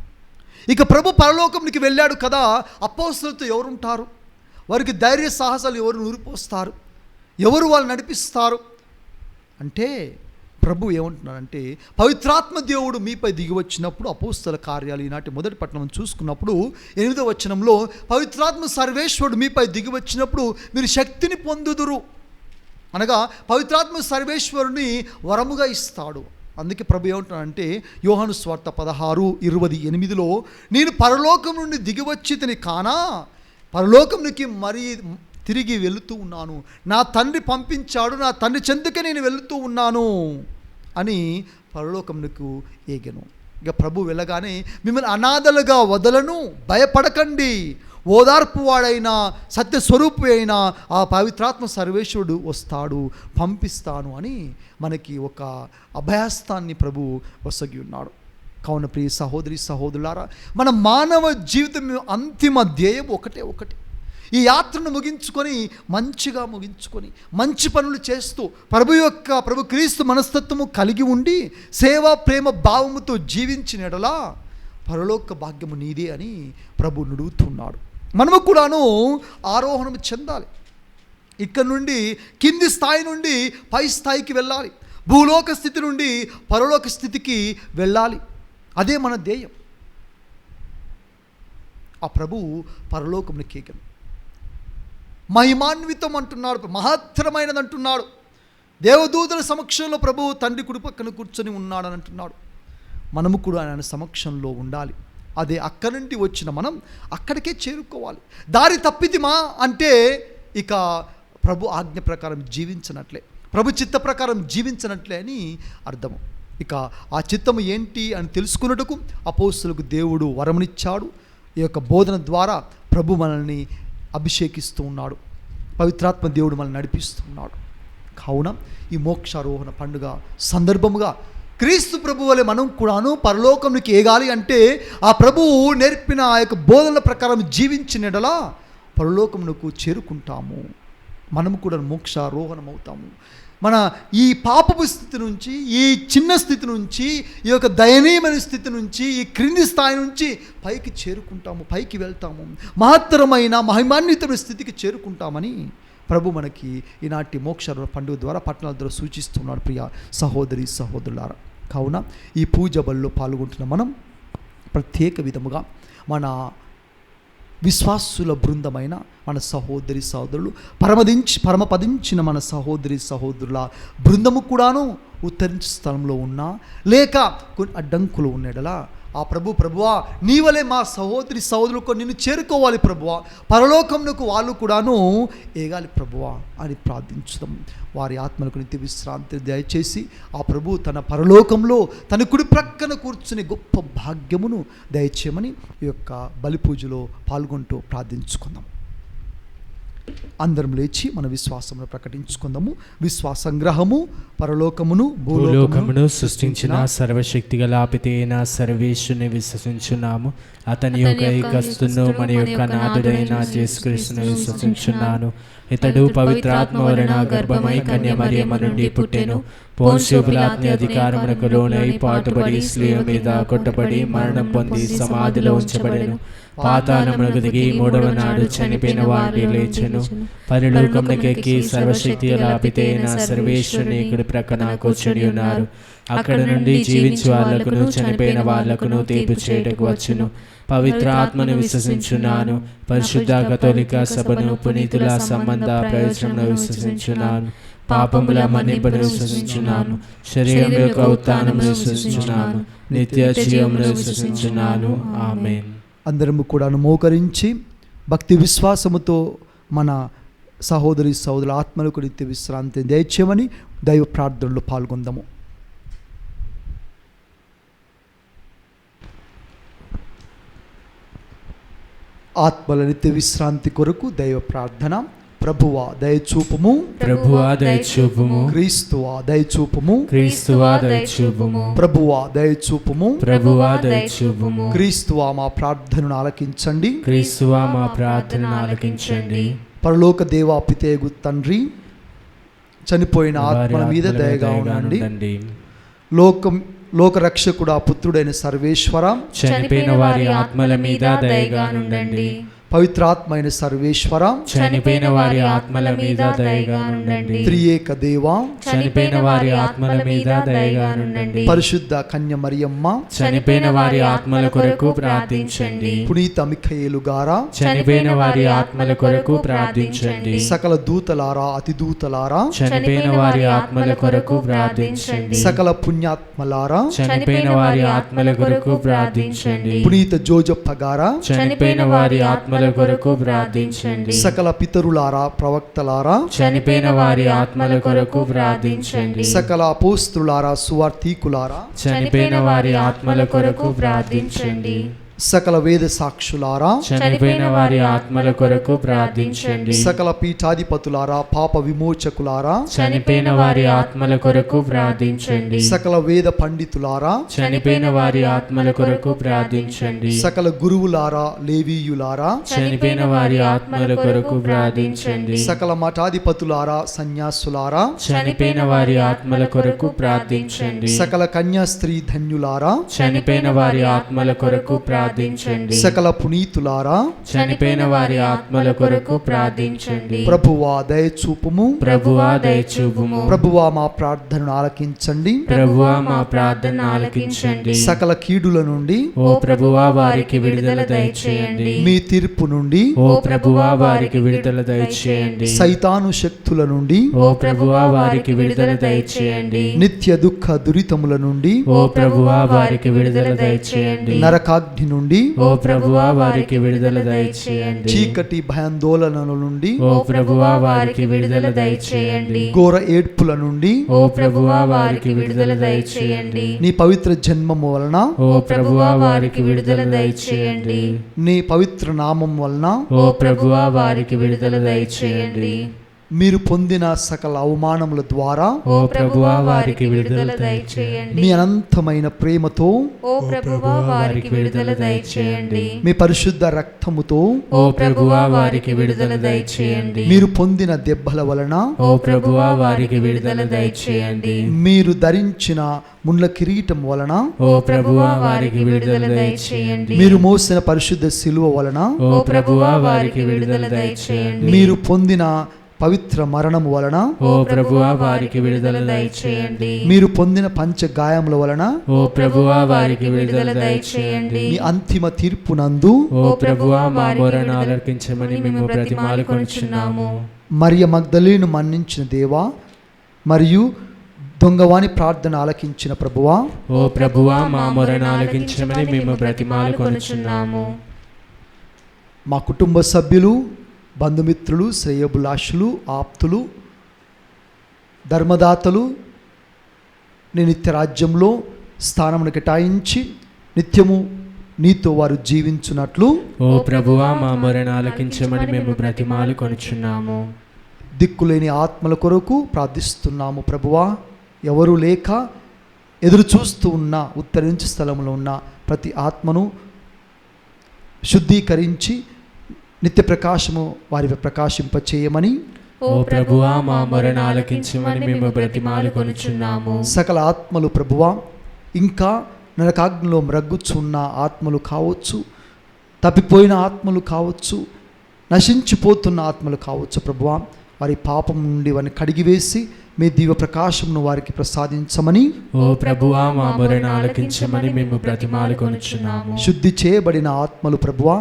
ఇక ప్రభు పరలోకమునికి వెళ్ళాడు కదా, అపోస్తులతో ఎవరుంటారు? వారికి ధైర్య సాహసాలు ఎవరు నూరిపోస్తారు? ఎవరు వాళ్ళు నడిపిస్తారు? అంటే ప్రభు ఏమంటున్నారంటే పవిత్రాత్మ దేవుడు మీపై దిగి వచ్చినప్పుడు అపోస్తల కార్యాలు ఈనాటి మొదటి పట్టణం చూసుకున్నప్పుడు 8వ వచనంలో పవిత్రాత్మ సర్వేశ్వరుడు మీపై దిగి వచ్చినప్పుడు మీరు శక్తిని పొందుదురు అనగా పవిత్రాత్మ సర్వేశ్వరుని వరముగా ఇస్తాడు. అందుకే ప్రభు ఏమంటున్నాడంటే యోహాను సువార్త 16:28లో నేను పరలోకం నుండి దిగి వచ్చి తిని కానా పరలోకంకి మరీ తిరిగి వెళుతూ ఉన్నాను, నా తండ్రి పంపించాడు, నా తండ్రి చెందుకే నేను వెళుతూ ఉన్నాను అని పరలోకమునకు ఏగెను. ఇక ప్రభు వెళ్ళగానే మిమ్మల్ని అనాథలుగా వదలను, భయపడకండి, ఓదార్పు వాడైన సత్యస్వరూపు అయిన ఆ పవిత్రాత్మ సర్వేశ్వరుడు వస్తాడు, పంపిస్తాను అని మనకి ఒక అభయస్థాన్ని ప్రభు వసగి ఉన్నాడు. కావున ప్రియ సహోదరి సహోదరులారా, మన మానవ జీవితం అంతిమ ధ్యేయం ఒకటి. ఈ యాత్రను ముగించుకొని మంచిగా ముగించుకొని మంచి పనులు చేస్తూ ప్రభు క్రీస్తు మనస్తత్వము కలిగి ఉండి సేవా ప్రేమ భావముతో జీవించిన ఎడల పరలోక భాగ్యము నీదే అని ప్రభు నుడుగుతున్నాడు. మనము కూడాను ఆరోహణం చెందాలి. ఇక్కడ నుండి కింది స్థాయి నుండి పై స్థాయికి వెళ్ళాలి. భూలోక స్థితి నుండి పరలోక స్థితికి వెళ్ళాలి. అదే మన ధ్యేయం. ఆ ప్రభువు పరలోకముని కేకను మహిమాన్వితం అంటున్నాడు, మహత్తరమైనది అంటున్నాడు. దేవదూతల సమక్షంలో ప్రభువు తండ్రి కుడి పక్కన కూర్చొని ఉన్నాడని అంటున్నాడు. మనము కూడా ఆయన సమక్షంలో ఉండాలి. అదే అక్కడి నుండి వచ్చిన మనం అక్కడికే చేరుకోవాలి. దారి తప్పితిమా అంటే ఇక ప్రభు ఆజ్ఞ ప్రకారం జీవించినట్లే, ప్రభు చిత్త ప్రకారం జీవించినట్లే అని అర్థము. ఇక ఆ చిత్తము ఏంటి అని తెలుసుకున్నట్టుకు అపోస్తలులకు దేవుడు వరమునిచ్చాడు. ఈ యొక్క బోధన ద్వారా ప్రభు మనల్ని అభిషేకిస్తూ ఉన్నాడు. పవిత్రాత్మ దేవుడు మనల్ని నడిపిస్తున్నాడు. కావున ఈ మోక్షారోహణ పండుగ సందర్భముగా క్రీస్తు ప్రభు వలె మనం కూడాను పరలోకంలోకి ఏగాలి అంటే ఆ ప్రభువు నేర్పిన ఆ యొక్క బోధనల ప్రకారం జీవించినడలా పరలోకమునకు చేరుకుంటాము. మనము కూడా మోక్షారోహణం అవుతాము. మన ఈ పాపపు స్థితి నుంచి, ఈ చిన్న స్థితి నుంచి, ఈ యొక్క దయనీయమైన స్థితి నుంచి, ఈ క్రింది స్థాయి నుంచి పైకి చేరుకుంటాము, పైకి వెళ్తాము, మహత్తరమైన మహిమాన్వితమైన స్థితికి చేరుకుంటామని ప్రభు మనకి ఈనాటి మోక్షారోహణ పండుగ ద్వారా పట్టణాల ద్వారా సూచిస్తున్నాడు. ప్రియ సహోదరి సహోదరులారా, కావున ఈ పూజ బలిలో పాల్గొంటున్న మనం ప్రత్యేక విధముగా మన విశ్వాసుల బృందమైన మన సహోదరి సహోదరులు, పరమపదించిన మన సహోదరి సహోదరుల బృందము కూడాను ఉత్తరించే స్థలంలో ఉన్నా లేక కొన్ని అడ్డంకులు ఉన్నడలా ఆ ప్రభువా నీ వలే మా సహోదరి సహోదరులకు నిన్ను చేరుకోవాలి ప్రభువా, పరలోకమునకు వాళ్ళు కూడాను ఏగాలి ప్రభువా అని ప్రార్థించుదాం. వారి ఆత్మలకు నిత్య విశ్రాంతిని దయచేసి ఆ ప్రభు తన పరలోకంలో తన కుడి ప్రక్కన కూర్చుని గొప్ప భాగ్యమును దయచేయమని ఈ యొక్క బలి పూజలో పాల్గొంటూ ప్రార్థించుకుందాం. అందరం లేచి మన విశ్వాసమును ప్రకటించుకుందాము. విశ్వాస సంగ్రహము. పరలోకమును భూలోకమును సృష్టించిన సర్వశక్తి గల పితైన సర్వేశ్వరుని విశ్వసించున్నాము. అతని యొక్క ఏకస్తును మన యొక్క నాథుడైన యేసుక్రీస్తును విశ్వసించున్నాను. ఇతడు పవిత్రాత్మ వలన గర్భమై కన్య మరియమ్మ నుండి పుట్టెను. పోన్షియు పిలాతు అధికారమునకు లోనై పాటుబడి శిలువ మీద కొట్టబడి మరణం పొంది సమాధిలో ఉంచబడెను. పాతాళమునకు దిగి మూడవ నాడు చనిపోయిన వారిని లేచెను. పరలోకమునకెక్కి సర్వశక్తి గల పితైన సర్వేశ్వరుని కుడి ప్రక్కన కూర్చొని ఉన్నారు. అక్కడ నుండి జీవించు వాళ్ళకును చనిపోయిన వాళ్ళకును తీర్పు చేయుటకు వచ్చును. పవిత్ర ఆత్మను విశ్వసించున్నాను. పరిశుద్ధ కథోలిక సభను, పునీతుల సంబంధ ప్రయోజనమును విశ్వసించున్నాను. పాపముల మన్నింపును విశ్వసించున్నాను. శరీరం యొక్క ఉత్థానమును విశ్వసించున్నాను. నిత్య జీవమును విశ్వసించున్నాను. ఆమేన్. అందరము కూడా మోకరించి భక్తి విశ్వాసముతో మన సహోదరి సహోదరుల ఆత్మలకు నిత్య విశ్రాంతి దయచేయమని దైవ ప్రార్థనలో పాల్గొందాము. ఆత్మల నిత్య విశ్రాంతి కొరకు దైవ ప్రార్థన. ప్రభువా దయచూపుము, ప్రభువా దయచూపుము. క్రీస్తువా దయచూపుము, క్రీస్తువా దయచూపుము. ప్రభువా దయచూపుము, ప్రభువా దయచూపుము. క్రీస్తువా మా ప్రార్థనను ఆలకించండి, క్రీస్తువా మా ప్రార్థనను ఆలకించండి. పరలోక దేవా పితేగు తండ్రి, చనిపోయిన ఆత్మల మీద దయగా ఉండండి. లోక రక్షకుడా పుత్రుడైన సర్వేశ్వర, చనిపోయిన వారి ఆత్మల మీద దయగా ఉండండి. పవిత్రాత్మైన సర్వేశ్వర, చనిపోయిన వారి ఆత్మల మీద దయగా ఉండండి. త్రియేక దేవా, చనిపోయిన వారి ఆత్మల మీద దయగా ఉండండి. పరిశుద్ధ కన్య మరియమ్మ, చనిపోయిన వారి ఆత్మల కొరకు ప్రార్థించండి. పునీత మిఖయేలు గారా, చనిపోయిన వారి ఆత్మల కొరకు ప్రార్థించండి. సకల దూతలారా అతిదూతలారా, చనిపోయిన వారి ఆత్మల కొరకు ప్రార్థించండి. సకల పుణ్యాత్మలారా, చనిపోయిన వారి ఆత్మల కొరకు ప్రార్థించండి. పునీత జోజప్ప గారా, చనిపోయిన వారి ఆత్మల కొరకు ప్రార్థించండి. సకల పితరులారా ప్రవక్తలారా, చనిపోయిన వారి ఆత్మల కొరకు ప్రార్థించండి. సకల అపోస్తులారా సువార్తీకులారా, చనిపోయిన వారి ఆత్మల కొరకు ప్రార్థించండి. సకల వేద సాక్షులారా, చనిపోయిన వారి ఆత్మల కొరకు ప్రార్థించండి. సకల పీఠాధిపతులారా పాప విమోచకులారా, చనిపోయిన వారి ఆత్మల కొరకు ప్రార్థించండి. సకల వేద పండితులారా, చనిపోయిన వారి ఆత్మల కొరకు ప్రార్థించండి. సకల గురువులారా లేవీయులారా, చనిపోయిన వారి ఆత్మల కొరకు ప్రార్థించండి. సకల మఠాధిపతులారా సన్యాసులారా, చనిపోయిన వారి ఆత్మల కొరకు ప్రార్థించండి. సకల కన్యాస్త్రీ ధన్యులారా, చనిపోయిన వారి ఆత్మల కొరకు ప్రార్థించండి. ప్రార్థించండి. సకల పునీతులారా చనిపోయిన వారి ఆత్మల కొరకు ప్రార్థించండి. ప్రభువా దయచూపుము. ప్రభువా దయచూపుము. ప్రభువా మా ప్రార్థనను ఆలకించండి. ప్రభువా మా ప్రార్థన ఆలకించండి. సకల కీడుల నుండి ఓ ప్రభువా వారికి విడుదల దయచేయండి. మీ తీర్పు నుండి ఓ ప్రభువా వారికి విడుదల దయచేయండి. సైతాను శక్తుల నుండి ఓ ప్రభువా వారికి విడుదల దయచేయండి. నిత్య దుఃఖ దురితముల నుండి ఓ ప్రభువా వారికి విడుదల దయచేయండి. నరకాగ్ని నుండి ఓ ప్రభువా వారికి విడుదల దయచేయండి. చీకటి భయాందోళనల నుండి ఓ ప్రభువా వారికి విడుదల దయచేయండి. ఘోర ఏడ్పుల నుండి ఓ ప్రభువా వారికి విడుదల దయచేయండి. నీ పవిత్ర జన్మము వలన ఓ ప్రభువా వారికి విడుదల దయచేయండి. నీ పవిత్ర నామం వలన ఓ ప్రభువా వారికి విడుదల దయచేయండి. మీరు పొందిన సకల అవమానముల ద్వారా ఓ ప్రభువా వారికి విడుదల దయచేయండి. మీ అనంతమైన ప్రేమతో ఓ ప్రభువా వారికి విడుదల దయచేయండి. మీ పరిశుద్ధ రక్తముతో ఓ ప్రభువా వారికి విడుదల దయచేయండి. మీరు పొందిన దెబ్బల వలన ఓ ప్రభువా వారికి విడుదల దయచేయండి. మీరు ధరించిన ముండ్ల కిరీటం వలన ఓ ప్రభువా వారికి విడుదల దయచేయండి. మీరు మోసిన పరిశుద్ధ శిలువ వలన ఓ ప్రభువా వారికి విడుదల దయచేయండి. మీరు పొందిన పవిత్ర మరణము వలన ఓ ప్రభువా వారికి విడుదల దయచేయండి. మీరు పొందిన పంచ గాయముల వలన ఓ ప్రభువా వారికి విడుదల దయచేయండి. మీ అంతిమ తీర్పునందు ఓ ప్రభువా మా మొరను ఆలకించమని మేము బ్రతిమాలుకొనుచున్నాము. మరియ మగ్దలేను మన్నించిన దేవా మరియు దొంగవాని ప్రార్థన ఆలకించిన ప్రభువా ఓ ప్రభువా మా మొరను ఆలకించమని మేము బ్రతిమాలుకొనుచున్నాము. మా కుటుంబ సభ్యులు, బంధుమిత్రులు, శ్రేయోభిలాషులు, ఆప్తులు, ధర్మదాతలు నీ నిత్య రాజ్యంలో స్థానమును కేటాయించి నిత్యము నీతో వారు జీవించున్నట్లు ఓ ప్రభువా మా మొరను ఆలకించమని మేము బ్రతిమాలుకొనుచున్నాము. దిక్కులేని ఆత్మల కొరకు ప్రార్థిస్తున్నాము ప్రభువా. ఎవరు లేక ఎదురు చూస్తూ ఉన్న ఉత్తరించి స్థలంలో ఉన్న ప్రతి ఆత్మను శుద్ధీకరించి నిత్య ప్రకాశము వారి ప్రకాశింపచేయమని ఓ ప్రభువా మా మొరను ఆలకించమని మేము బ్రతిమాలుకొనుచున్నాము. సకల ఆత్మలు ప్రభువా, ఇంకా నరకాగ్నిలో మ్రగ్గుచున్న ఆత్మలు కావచ్చు, తప్పిపోయిన ఆత్మలు కావచ్చు, నశించిపోతున్న ఆత్మలు కావచ్చు ప్రభువా, వారి పాపం నుండి వారిని కడిగివేసి మీ దివ్య ప్రకాశమును వారికి ప్రసాదించమని ఓ ప్రభువా మా మొరను ఆలకించమని మేము బ్రతిమాలుకొనుచున్నాము. శుద్ధి చేయబడిన ఆత్మలు ప్రభువా,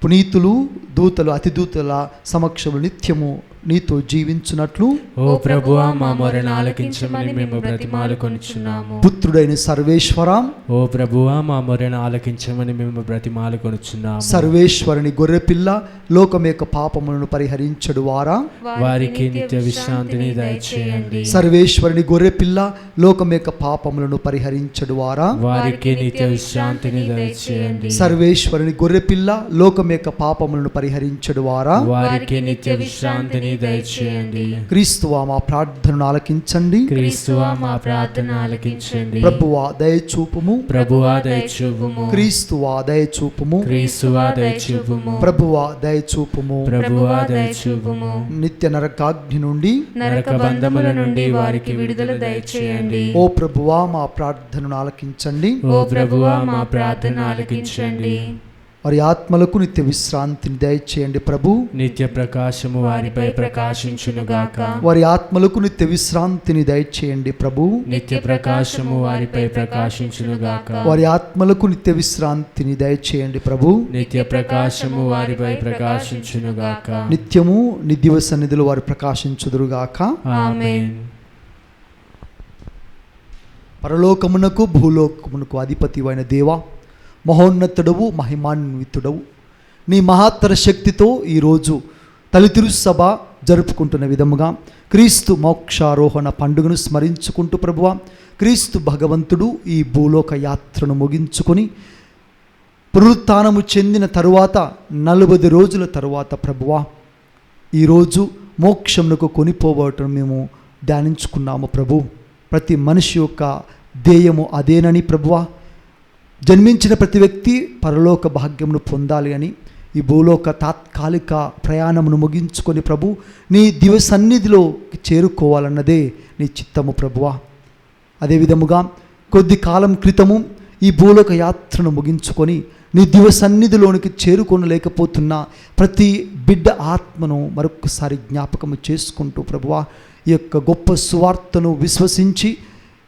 పునీతులు, దూతలు, అతిదూతల సమక్షములు నిత్యము నీతో జీవించున్నట్లు ఓ ప్రభువా మా మొరను ఆలకించమని మేము బ్రతిమాలుకొనుచున్నాము. పుత్రుడైన సర్వేశ్వర, ఓ ప్రభువా మా మొరను ఆలకించమని మేము బ్రతిమాలుకొనుచున్నాము. సర్వేశ్వరుని గొర్రెపిల్ల లోకం యొక్క పాపములను పరిహరించడు వారా వారికి నిత్య విశ్రాంతిని దయచేయండి. సర్వేశ్వరుని గొర్రెపిల్ల లోకం యొక్క పాపములను పరిహరించడు వారా వారికి నిత్య విశ్రాంతిని దయచేయండి. సర్వేశ్వరుని గొర్రెపిల్ల లోకం యొక్క పాపములను పరిహరించడు వారా వారికి నిత్య విశ్రాంతిని దయచేయండి. క్రీస్తువా మా ప్రార్థనను ఆలకించండి. క్రీస్తువా మా ప్రార్థన ఆలకించండి. ప్రభువా దయచూపుము. ప్రభువా దయచూపుము. క్రీస్తువా దయచూపుము. క్రీస్తువా దయచూపుము. ప్రభువా దయచూపుము. ప్రభువా దయచూపుము. నిత్య నరకాగ్ని నుండి నరక బంధముల నుండి వారికి విడుదల దయచేయండి. ఓ ప్రభువా మా ప్రార్థనను ఆలకించండి. ఓ ప్రభువా మా ప్రార్థన ఆలకించండి. వారి ఆత్మలకు నిత్య విశ్రాంతిని దయచేయండి ప్రభు. నిత్య ప్రకాశము వారిపై ప్రకాశించునుగాక. వారి ఆత్మలకు నిత్య విశ్రాంతిని దయచేయండి ప్రభు. నిత్య ప్రకాశము వారిపై ప్రకాశించునుగాక. వారి ఆత్మలకు నిత్య విశ్రాంతిని దయచేయండి ప్రభు. నిత్య ప్రకాశము వారిపై ప్రకాశించునుగాక. నిత్యము నీ దివ్య సన్నిధిలో వారు ప్రకాశించుదురుగాక. ఆమేన్. పరలోకమునకు భూలోకమునకు అధిపతివైన దేవా, మహోన్నతుడవు, మహిమాన్వితుడవు, నీ మహత్తర శక్తితో ఈరోజు తలితిరు సభ జరుపుకుంటున్న విధముగా క్రీస్తు మోక్షారోహణ పండుగను స్మరించుకుంటూ ప్రభువా, క్రీస్తు భగవంతుడు ఈ భూలోక యాత్రను ముగించుకొని పునరుత్థానము చెందిన తరువాత 40 రోజుల తరువాత ప్రభువా ఈరోజు మోక్షమునకు కొనిపోవటం మేము ధ్యానించుకున్నాము ప్రభు. ప్రతి మనిషి యొక్క ధ్యేయము అదేనని ప్రభువా, జన్మించిన ప్రతి వ్యక్తి పరలోక భాగ్యమును పొందాలి అని ఈ భూలోక తాత్కాలిక ప్రయాణమును ముగించుకొని ప్రభు నీ దివ్య సన్నిధిలో చేరుకోవాలన్నదే నీ చిత్తము ప్రభువా. అదేవిధముగా కొద్ది కాలం క్రితము ఈ భూలోక యాత్రను ముగించుకొని నీ దివ సన్నిధిలోనికి చేరుకొనలేకపోతున్న ప్రతి బిడ్డ ఆత్మను మరొకసారి జ్ఞాపకం చేసుకుంటూ ప్రభువా, ఈ యొక్క గొప్ప సువార్తను విశ్వసించి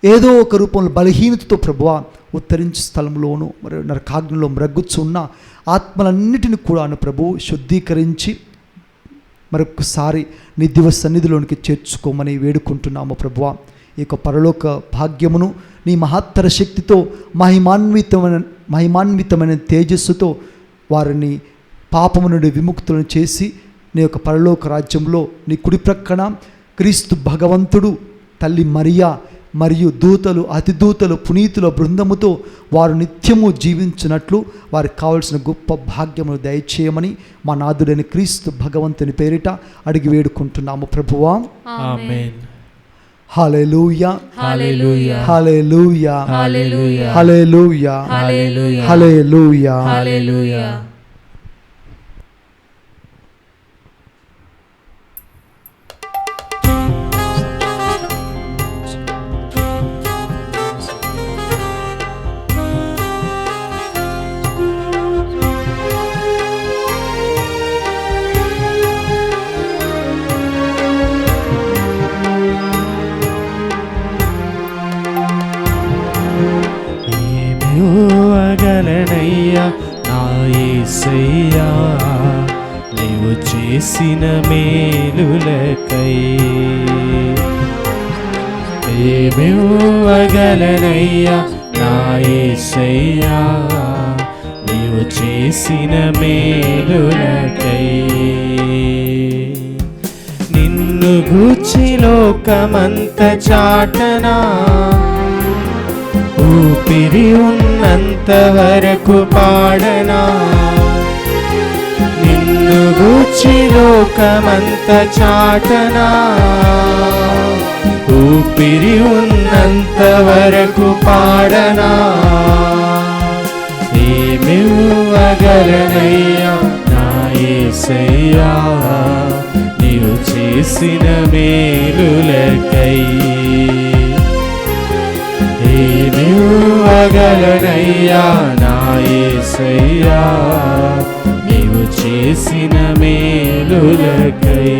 ఏదో ఒక రూపంలో బలహీనతతో ప్రభువా ఉత్తరించే స్థలంలోనూ మరి నరకాగ్నిలో మ్రగ్గుచున్న ఆత్మలన్నిటిని కూడా ప్రభు శుద్ధీకరించి మరొకసారి నీ దివ సన్నిధిలోనికి చేర్చుకోమని వేడుకుంటున్నాము ప్రభువా. ఈ యొక్క పరలోక భాగ్యమును నీ మహత్తర శక్తితో మహిమాన్వితమైన తేజస్సుతో వారిని పాపము నుండి విముక్తులను చేసి నీ యొక్క పరలోక రాజ్యంలో నీ కుడి ప్రక్కన క్రీస్తు భగవంతుడు, తల్లి మరియా మరియు దూతలు, అతిదూతలు, పునీతుల బృందముతో వారు నిత్యము జీవించినట్లు వారికి కావలసిన గొప్ప భాగ్యమును దయచేయమని మా నాథుడైన క్రీస్తు భగవంతుని పేరిట అడిగి వేడుకుంటున్నాము ప్రభువా. ఆమేన్. హల్లెలూయా, హల్లెలూయా, హల్లెలూయా, హల్లెలూయా, హల్లెలూయా, హల్లెలూయా, హల్లెలూయా. హల్లెలూయా. అగలనయ్యా నా యేసయ్యా, నీవు చేసిన మేలులకై. ఏమివ్వగలనయ్యా నా యేసయ్యా, నీవు చేసిన మేలులకై. నిన్ను గూర్చి లోకమంత చాటనా, ఊపిరి ఉన్నంత వరకు పాడనా. నిన్ను గూర్చి లోకమంత చాటనా, ఊపిరి ఉన్నంత వరకు పాడనా. ఏమివ్వగలనయ్యా నా యేసయ్యా, నీవు చేసిన మేలులకై. ఏమివ్వగలనయ్యా నా యేసయ్యా, నీవు చేసిన మేలులకై.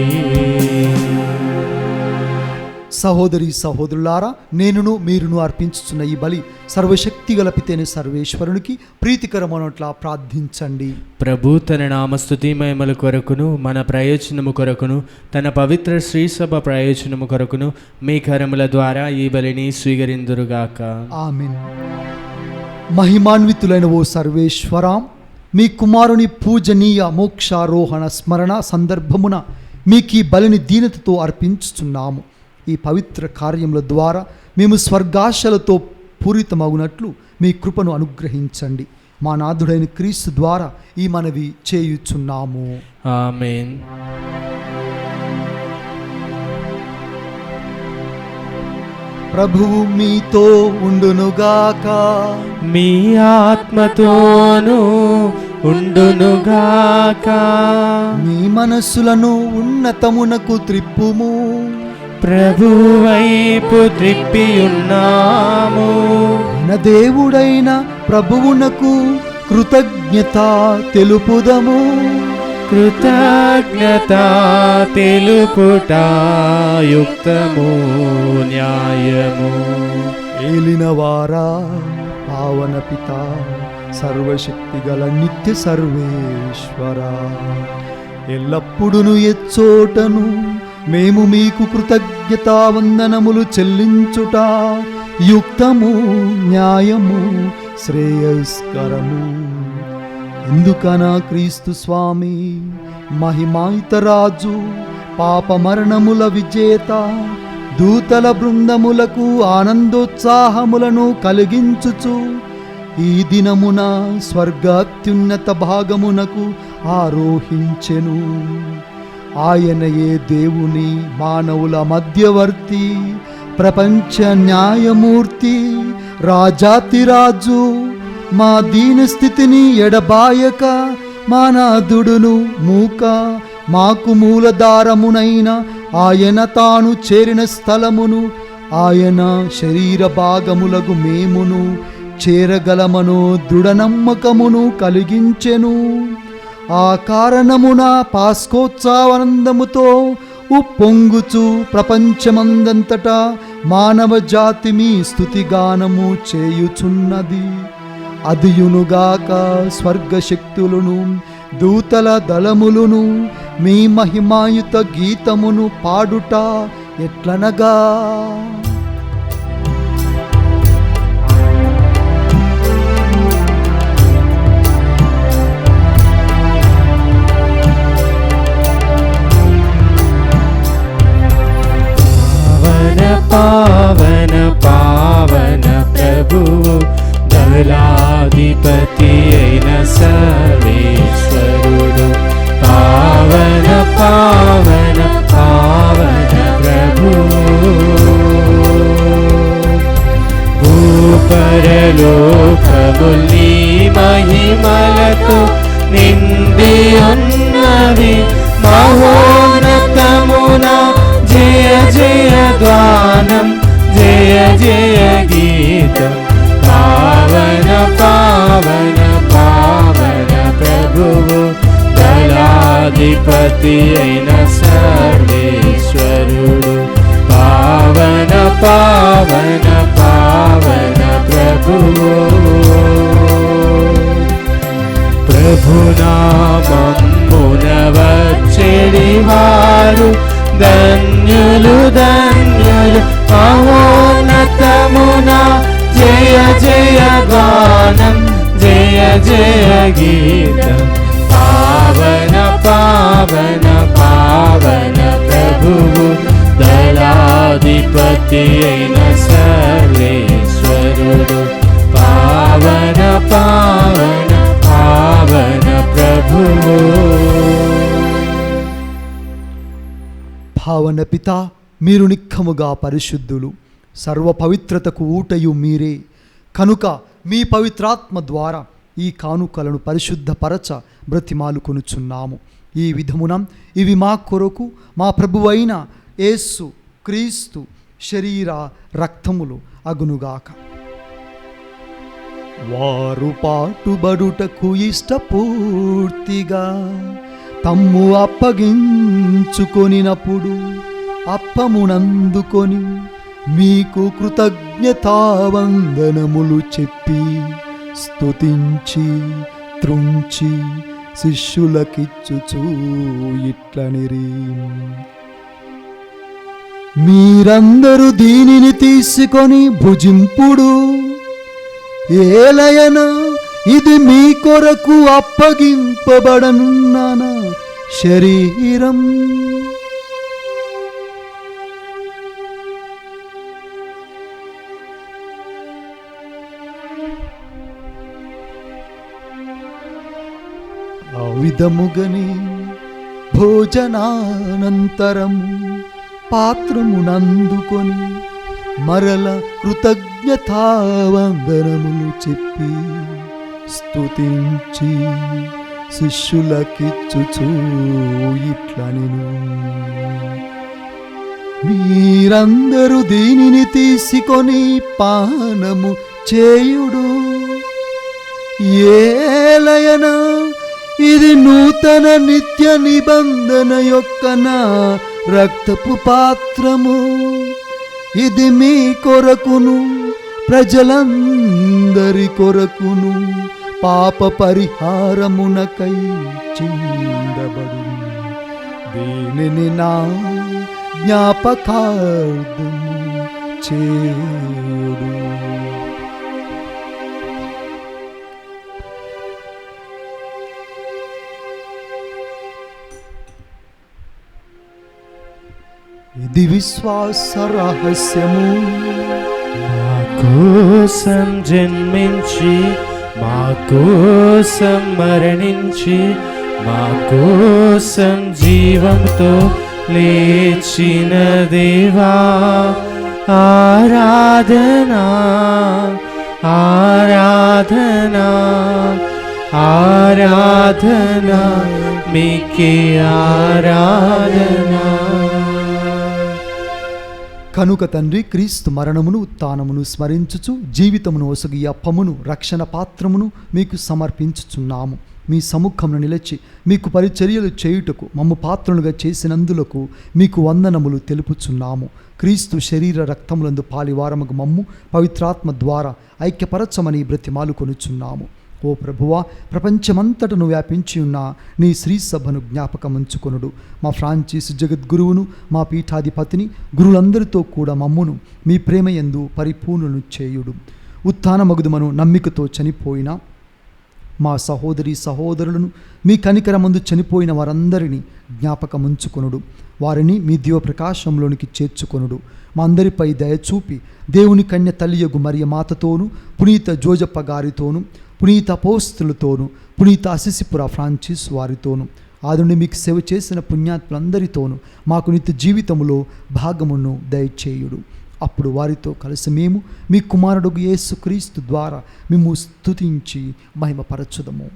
సహోదరి సహోదరులారా, నేనును మీరును అర్పించుచున్న ఈ బలి సర్వశక్తి గల పితైన సర్వేశ్వరునికి ప్రీతికరమనట్లా ప్రార్థించండి. ప్రభు తన నామస్తుతి మహిమల కొరకును మన ప్రయోజనము కొరకును తన పవిత్ర శ్రీసభ ప్రయోజనము కొరకును మీ కరముల ద్వారా ఈ బలిని స్వీకరిందురుగాక. ఆమేన్. మహిమాన్వితులైన ఓ సర్వేశ్వరా, మీ కుమారుని పూజనీయ మోక్షారోహణ స్మరణ సందర్భమున మీకు ఈ బలిని దీనతతో అర్పించుచున్నాము. ఈ పవిత్ర కార్యముల ద్వారా మేము స్వర్గాశలతో పూరితమగునట్లు మీ కృపను అనుగ్రహించండి. మా నాథుడైన క్రీస్తు ద్వారా ఈ మనవి చేయుచున్నాము. ఆమేన్. ప్రభువు మీతో ఉండునుగాక, మీ ఆత్మతోను ఉండునుగాక. మీ మనస్సులను ఉన్నతమునకు త్రిప్పుము, ప్రభు వైపు త్రిప్పి ఉన్నాము. మన దేవుడైన ప్రభువునకు కృతజ్ఞత తెలుపుదము. కృతజ్ఞత తెలుపుట యుక్తము న్యాయము. ఏలినవారా, పావన పిత, సర్వశక్తి గల నిత్య సర్వేశ్వరా, ఎల్లప్పుడును ఎచ్చోటను మేము మీకు కృతజ్ఞతావందనములు చెల్లించుట యుక్తము న్యాయము శ్రేయస్కరము. ఎందుకనా క్రీస్తు స్వామి మహిమాయితరాజు, పాప మరణముల విజేత, దూతల బృందములకు ఆనందోత్సాహములను కలిగించుచు ఈ దినమున స్వర్గాత్యున్నత భాగమునకు ఆరోహించెను. ఆయనయే దేవుని మానవుల మధ్యవర్తి, ప్రపంచ న్యాయమూర్తి, రాజాతిరాజు. మా దీన స్థితిని ఎడబాయక మా నాథుడును మూక, మాకు మూలధారమునైన ఆయన తాను చేరిన స్థలమును, ఆయన శరీర భాగములకు మేమును చేరగలమను దృఢ నమ్మకమును కలిగించెను. ఆ కారణమున పాస్కోత్సవానందముతో ఉప్పొంగుచు ప్రపంచమందంతటా మానవ జాతి మీ స్తుతిగానము చేయుచున్నది. అదియునుగాక స్వర్గశక్తులను దూతల దళములును మీ మహిమాయుత గీతమును పాడుట ఎట్లనగా, పావన పావన ప్రభువు దళాధిపతి అయిన సర్వేశ్వరుడు. పావన పావన పావన ప్రభువు భూపరలోకములి మహిమలతో నిండి ఉన్నవి. మహోన్నతమున జయ జయ గానం జయ జయ గీతం. పావన పావన పావన ప్రభువు దళాధిపతి అయిన సర్వేశ్వరుడు. పావన పావన పావన ప్రభువు ప్రభునామమున వచ్చెడివారు ధన్యులు ధన్యులు. మహోన్నతమున జయ జయ గానం జయ జయ గీతం. పావన పావన పావన ప్రభువు దళాధిపతి అయిన సర్వేశ్వరుడు. పావన పావన పావన ప్రభువు. భావన పిత, మీరు నిక్కముగా పరిశుద్ధులు, సర్వ పవిత్రతకు ఊటయు మీరే. కనుక మీ పవిత్రాత్మ ద్వారా ఈ కానుకలను పరిశుద్ధపరచ బ్రతిమాలుకొనుచున్నాము. ఈ విధమున ఇవి మా కొరకు మా ప్రభువైన యేసు క్రీస్తు శరీర రక్తములు అగునుగాక. వారు పాటుబడుటకు ఇష్టపూర్తిగా తమ్ము అప్పగించుకొనినప్పుడు అప్పమునందుకొని మీకు కృతజ్ఞతావందనములు చెప్పి స్తుతించి త్రుంచి శిష్యులకిచ్చుచూ ఇట్లనిరి, మీరందరూ దీనిని తీసుకొని భుజింపుడు. ఏలయన ఇది మీ కొరకు అప్పగింపబడనున్న నా శరీరం. ఆ విధముగని భోజనానంతరము పాత్రమునందుకొని మరల కృతజ్ఞతావందనములు చెప్పి స్తుతించి శిష్యులకిచ్చుచూ ఇట్లనెను, మీరందరూ దీనిని తీసుకొని పానము చేయుడు. ఏలయన ఇది నూతన నిత్య నిబంధన యొక్క నా రక్తపు పాత్రము. ఇది మీ కొరకును ప్రజలందరి కొరకును పాప పరిహారమునకై చిందబడు. దీనిని నా జ్ఞాపకార్థము చేయుడు. ఇది విశ్వాస రహస్యము. మా కోసం జన్మించి మా కోసం మరణించి మా కోసం జీవంతో లేచిన దేవా, ఆరాధనా ఆరాధనా ఆరాధనా మీకే ఆరాధనా. కనుక తండ్రి, క్రీస్తు మరణమును ఉత్థానమును స్మరించుచు జీవితమును ఒసగి అప్పమును రక్షణ పాత్రమును మీకు సమర్పించుచున్నాము. మీ సముఖమును నిలిచి మీకు పరిచర్యలు చేయుటకు మమ్ము పాత్రలుగా చేసినందులకు మీకు వందనములు తెలుపుచున్నాము. క్రీస్తు శరీర రక్తములందు పాలివారముకు మమ్ము పవిత్రాత్మ ద్వారా ఐక్యపరచమని బ్రతిమాలు కొనుచున్నాము. ఓ ప్రభువా, ప్రపంచమంతటను వ్యాపించి ఉన్న నీ శ్రీ సభను జ్ఞాపకముంచుకొనుడు. మా ఫ్రాన్సిస్ జగద్గురువును, మా పీఠాధిపతిని, గురువులందరితో కూడా మమ్మును మీ ప్రేమయందు పరిపూర్ణులను చేయుడు. ఉత్థానమగుదుమను నమ్మికతో చనిపోయిన మా సహోదరి సహోదరులను, మీ కనికరమందు చనిపోయిన వారందరినీ జ్ఞాపకముంచుకొనుడు. వారిని మీ దీవప్రకాశంలోనికి చేర్చుకొనుడు. మా అందరిపై దయచూపి దేవుని కన్య తల్లియగు మరియ మాతతోను, పునీత జోజప్ప గారితోను, పునీత అపోస్తులతోను, పునీత అసిసిపుర ఫ్రాన్సిస్ వారితోను, ఆదుని మీకు సేవ చేసిన పుణ్యాత్ములందరితోనూ మాకు నిత్య జీవితములో భాగమును దయచేయుడు. అప్పుడు వారితో కలిసి మేము మీ కుమారుడు యేసుక్రీస్తు ద్వారా మేము స్తుతించి మహిమపరచుదము.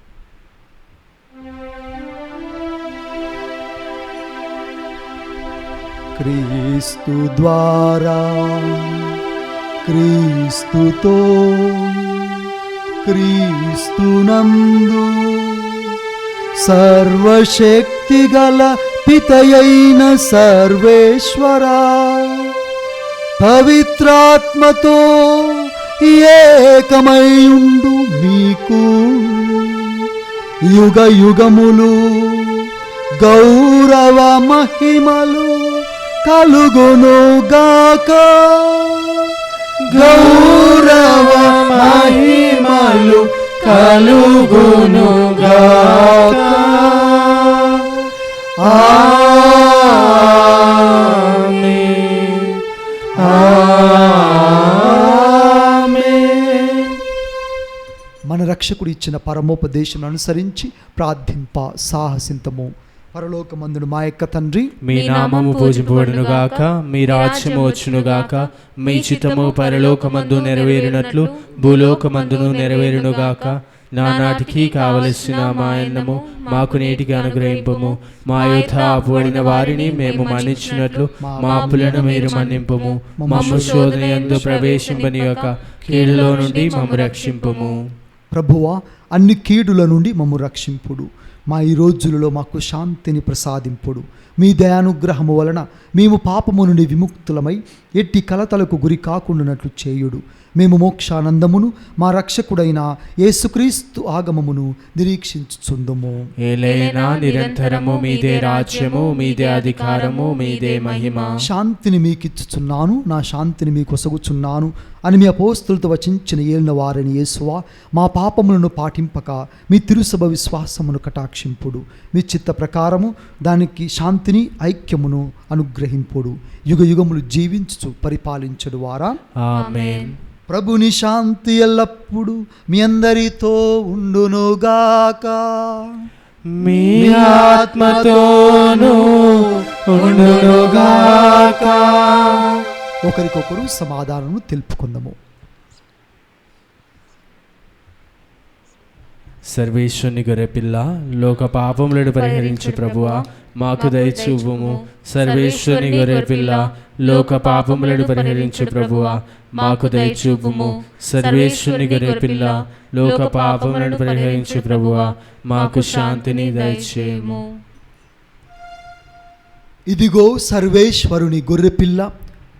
క్రీస్తు ద్వారా, క్రీస్తుతో, క్రీస్తునందు సర్వశక్తిగల పితయైన సర్వేశ్వరా, పవిత్రాత్మతో ఏకమైయుండు మీకు యుగ యుగములు గౌరవ మహిమలు కలుగునుగాక. గౌరవ మహిమలు కలుగునుగాక. ఆమేన్. ఆమేన్. మన రక్షకుడు ఇచ్చిన పరమోపదేశం అనుసరించి ప్రార్థింప సాహసింతము. పరలోకమందున మా యొక్క తండ్రి, మీ నామము పూజింపబడునుగాక, మీ రాజ్యము వచ్చునుగాక, మీ చిత్తము పరలోకమందు నెరవేరినట్లు భూలోకమందును నెరవేరునుగాక. నానాటికి కావలసిన మా అన్నము మాకు నేటికి అనుగ్రహింపము. మా యొద్ద అప్పుబడిన వారిని మేము మన్నించినట్లు మా అప్పులను మీరు మన్నింపము. మమ్ము శోధన యందు ప్రవేశింపనీయక కీడులో నుండి మమ్ము రక్షింపము. ప్రభువా, అన్ని కీడుల నుండి మమ్ము రక్షింపుడు. మా ఈ రోజులలో మాకు శాంతిని ప్రసాదింపుడు. మీ దయానుగ్రహము వలన మేము పాపము నుండి విముక్తులమై ఎట్టి కలతలకు గురి కాకుండానట్లు చేయుడు. మేము మోక్షానందమును మా రక్షకుడైన యేసుక్రీస్తు ఆగమమును నిరీక్షించుచుందుము. ఏలైనా నిరంతరము మీదే రాజ్యము, మీదే అధికారము, మీదే మహిమ. శాంతిని మీకిచ్చుచున్నాను, నా శాంతిని మీకు ఒసగుచున్నాను అని మీ అపోస్తులతో వచించిన ఏలిన వారిని యేసువా, మా పాపములను పాటింపక మీ తిరుసభ విశ్వాసమును కటాక్షింపుడు. మీ చిత్త ప్రకారము దానికి శాంతిని ఐక్యమును అనుగ్రహింపుడు. యుగ యుగములు జీవించుచు పరిపాలించడు వారా. ఆమేన్. ప్రభుని శాంతి ఎల్లప్పుడు మీ అందరితో ఉండునుగాక. మీ ఆత్మతోనూ ఉండునుగాక. ఒకరికొకరు సమాధానము తెలుపుకుందాము. సర్వేశ్వరుని గొర్రెపిల్ల, లోక పాపములను పరిహరించు ప్రభువా, మాకు దయచూపుము. సర్వేశ్వరుని గొర్రెపిల్ల, లోక పాపములను పరిహరించు ప్రభువా, మాకు దయచూపుము. సర్వేశ్వరుని గొర్రెపిల్ల, లోక పాపములను పరిహరించు ప్రభువా, మాకు శాంతిని దయచేయము. ఇదిగో సర్వేశ్వరుని గొర్రెపిల్ల,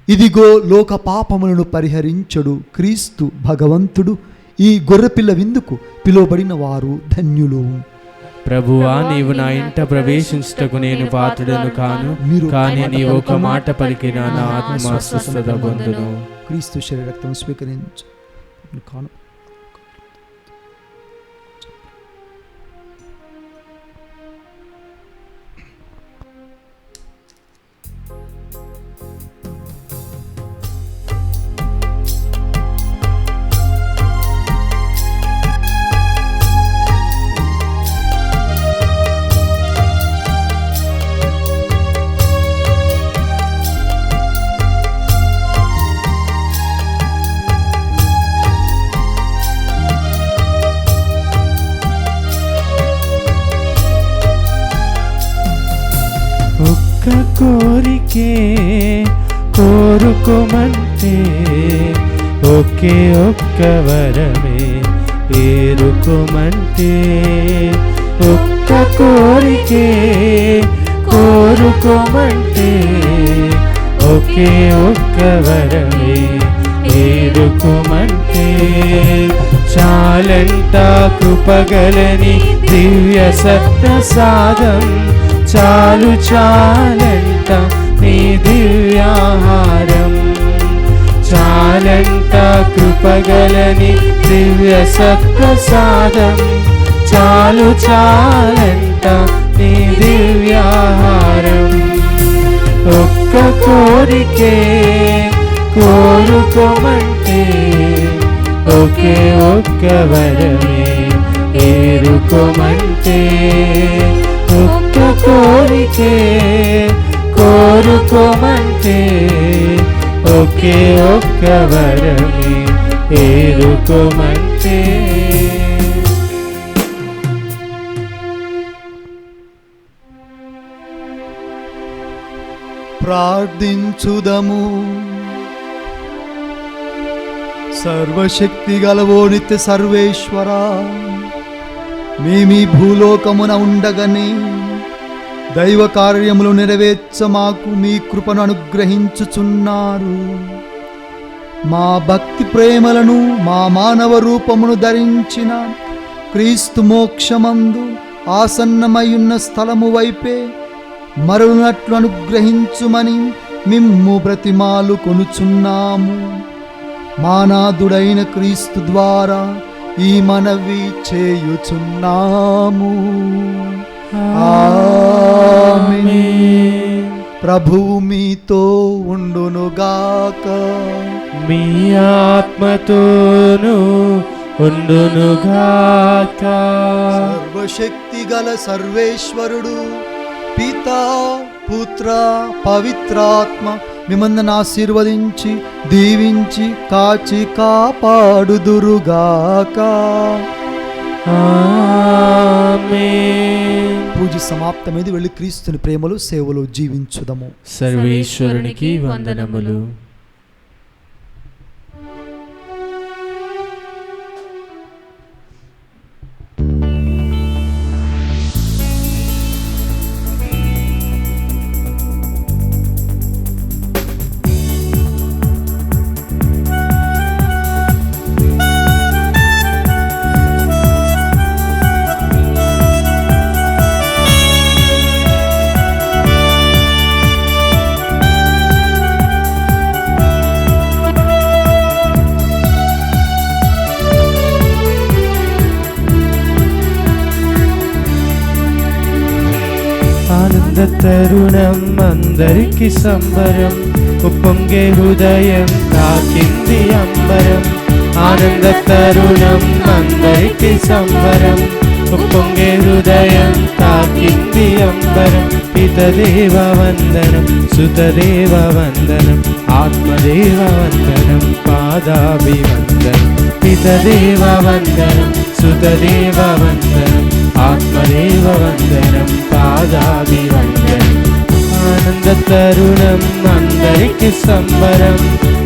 ఇదిగో లోక పాపములను పరిహరించడు క్రీస్తు భగవంతుడు. ఈ గొర్రెపిల్ల విందుకు పిలువబడిన వారు ధన్యులు. ప్రభువా, నీవు నా ఇంట ప్రవేశించుటకు నేను పాత్రుడను కాను, కానీ నీవు ఒక మాట పలికిన నా ఆత్మ స్వస్థత పొందును. క్రీస్తు శరీర రక్తం స్వీకరించు కాను. ఒక్క కోరికే కోరుకోమంటే ఒకే ఒక్క వరమే, ఏరుకోమంటే ఒక్క కోరికే, కోరుకోమంటే ఒకే ఒక్క వరమే, ఏరుకోమంటే చాలంట కృపగలని దివ్య సత్ప్రసాదం, చాలు చాలంట నీ దివ్యాహారం, చాలంట కృపగలని దివ్య సత్ప్రసాదం, చాలు చాలంట నీ దివ్యాహారం. ఒక్క కోరికే కోరుకోమంటే ఒకే ఒక్క వరమే, ఏరుకోమంటే ఒక్క కోరికే, కోరుకోమంటే ఒకే ఒక్క వరమే, ఏరుకోమంటే. ప్రార్థించుదము. సర్వశక్తి గలవో నిత్య సర్వేశ్వరా, మేమీ భూలోకమున ఉండగానే దైవ కార్యములు నెరవేర్చ మాకు మీ కృపను అనుగ్రహించుచున్నారు. మా భక్తి ప్రేమలను మా మానవ రూపమును ధరించిన క్రీస్తు మోక్షమందు ఆసన్నమయ్యున్న స్థలము వైపే మరలునట్లు అనుగ్రహించుమని మిమ్ము బ్రతిమాలు కొనుచున్నాము. మానాదుడైన క్రీస్తు ద్వారా ఈ మనవి చేయుచున్నాము. ఆమేన్. ప్రభువు మీతో ఉండునుగాక, మీ ఆత్మతోను ఉండునుగాక. సర్వశక్తి గల సర్వేశ్వరుడు పితా పుత్ర పవిత్రాత్మ మిమ్మల్ని ఆశీర్వదించి దీవించి కాచి కాపాడుదురుగాక. ఆమేన్. పూజ సమాప్తమైంది. వెళ్ళి క్రీస్తుని ప్రేమలో సేవలో జీవించుదము. సర్వేశ్వరునికి వందనములు. ఆనంద తరుణం అందరికి సంబరం, ఉప్పొంగే హృదయం తాకింది అంబరం. ఆనంద తరుణం అందరికి సంబరం, ఉప్పొంగే హృదయం తాకింది అంబరం. పితదేవ వందనం, సుతదేవ వందనం, ఆత్మదేవ వందనం, పాదాభివందనం. పితదేవ వందనం, సుతదేవ వందనం, ఆత్మదేవ వందనం, పాదాభివందనం. ఆనంద తరుణం అందరికి సంబరం,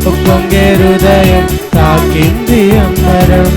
ఉప్పొంగే హృదయం తాకింది అంబరం.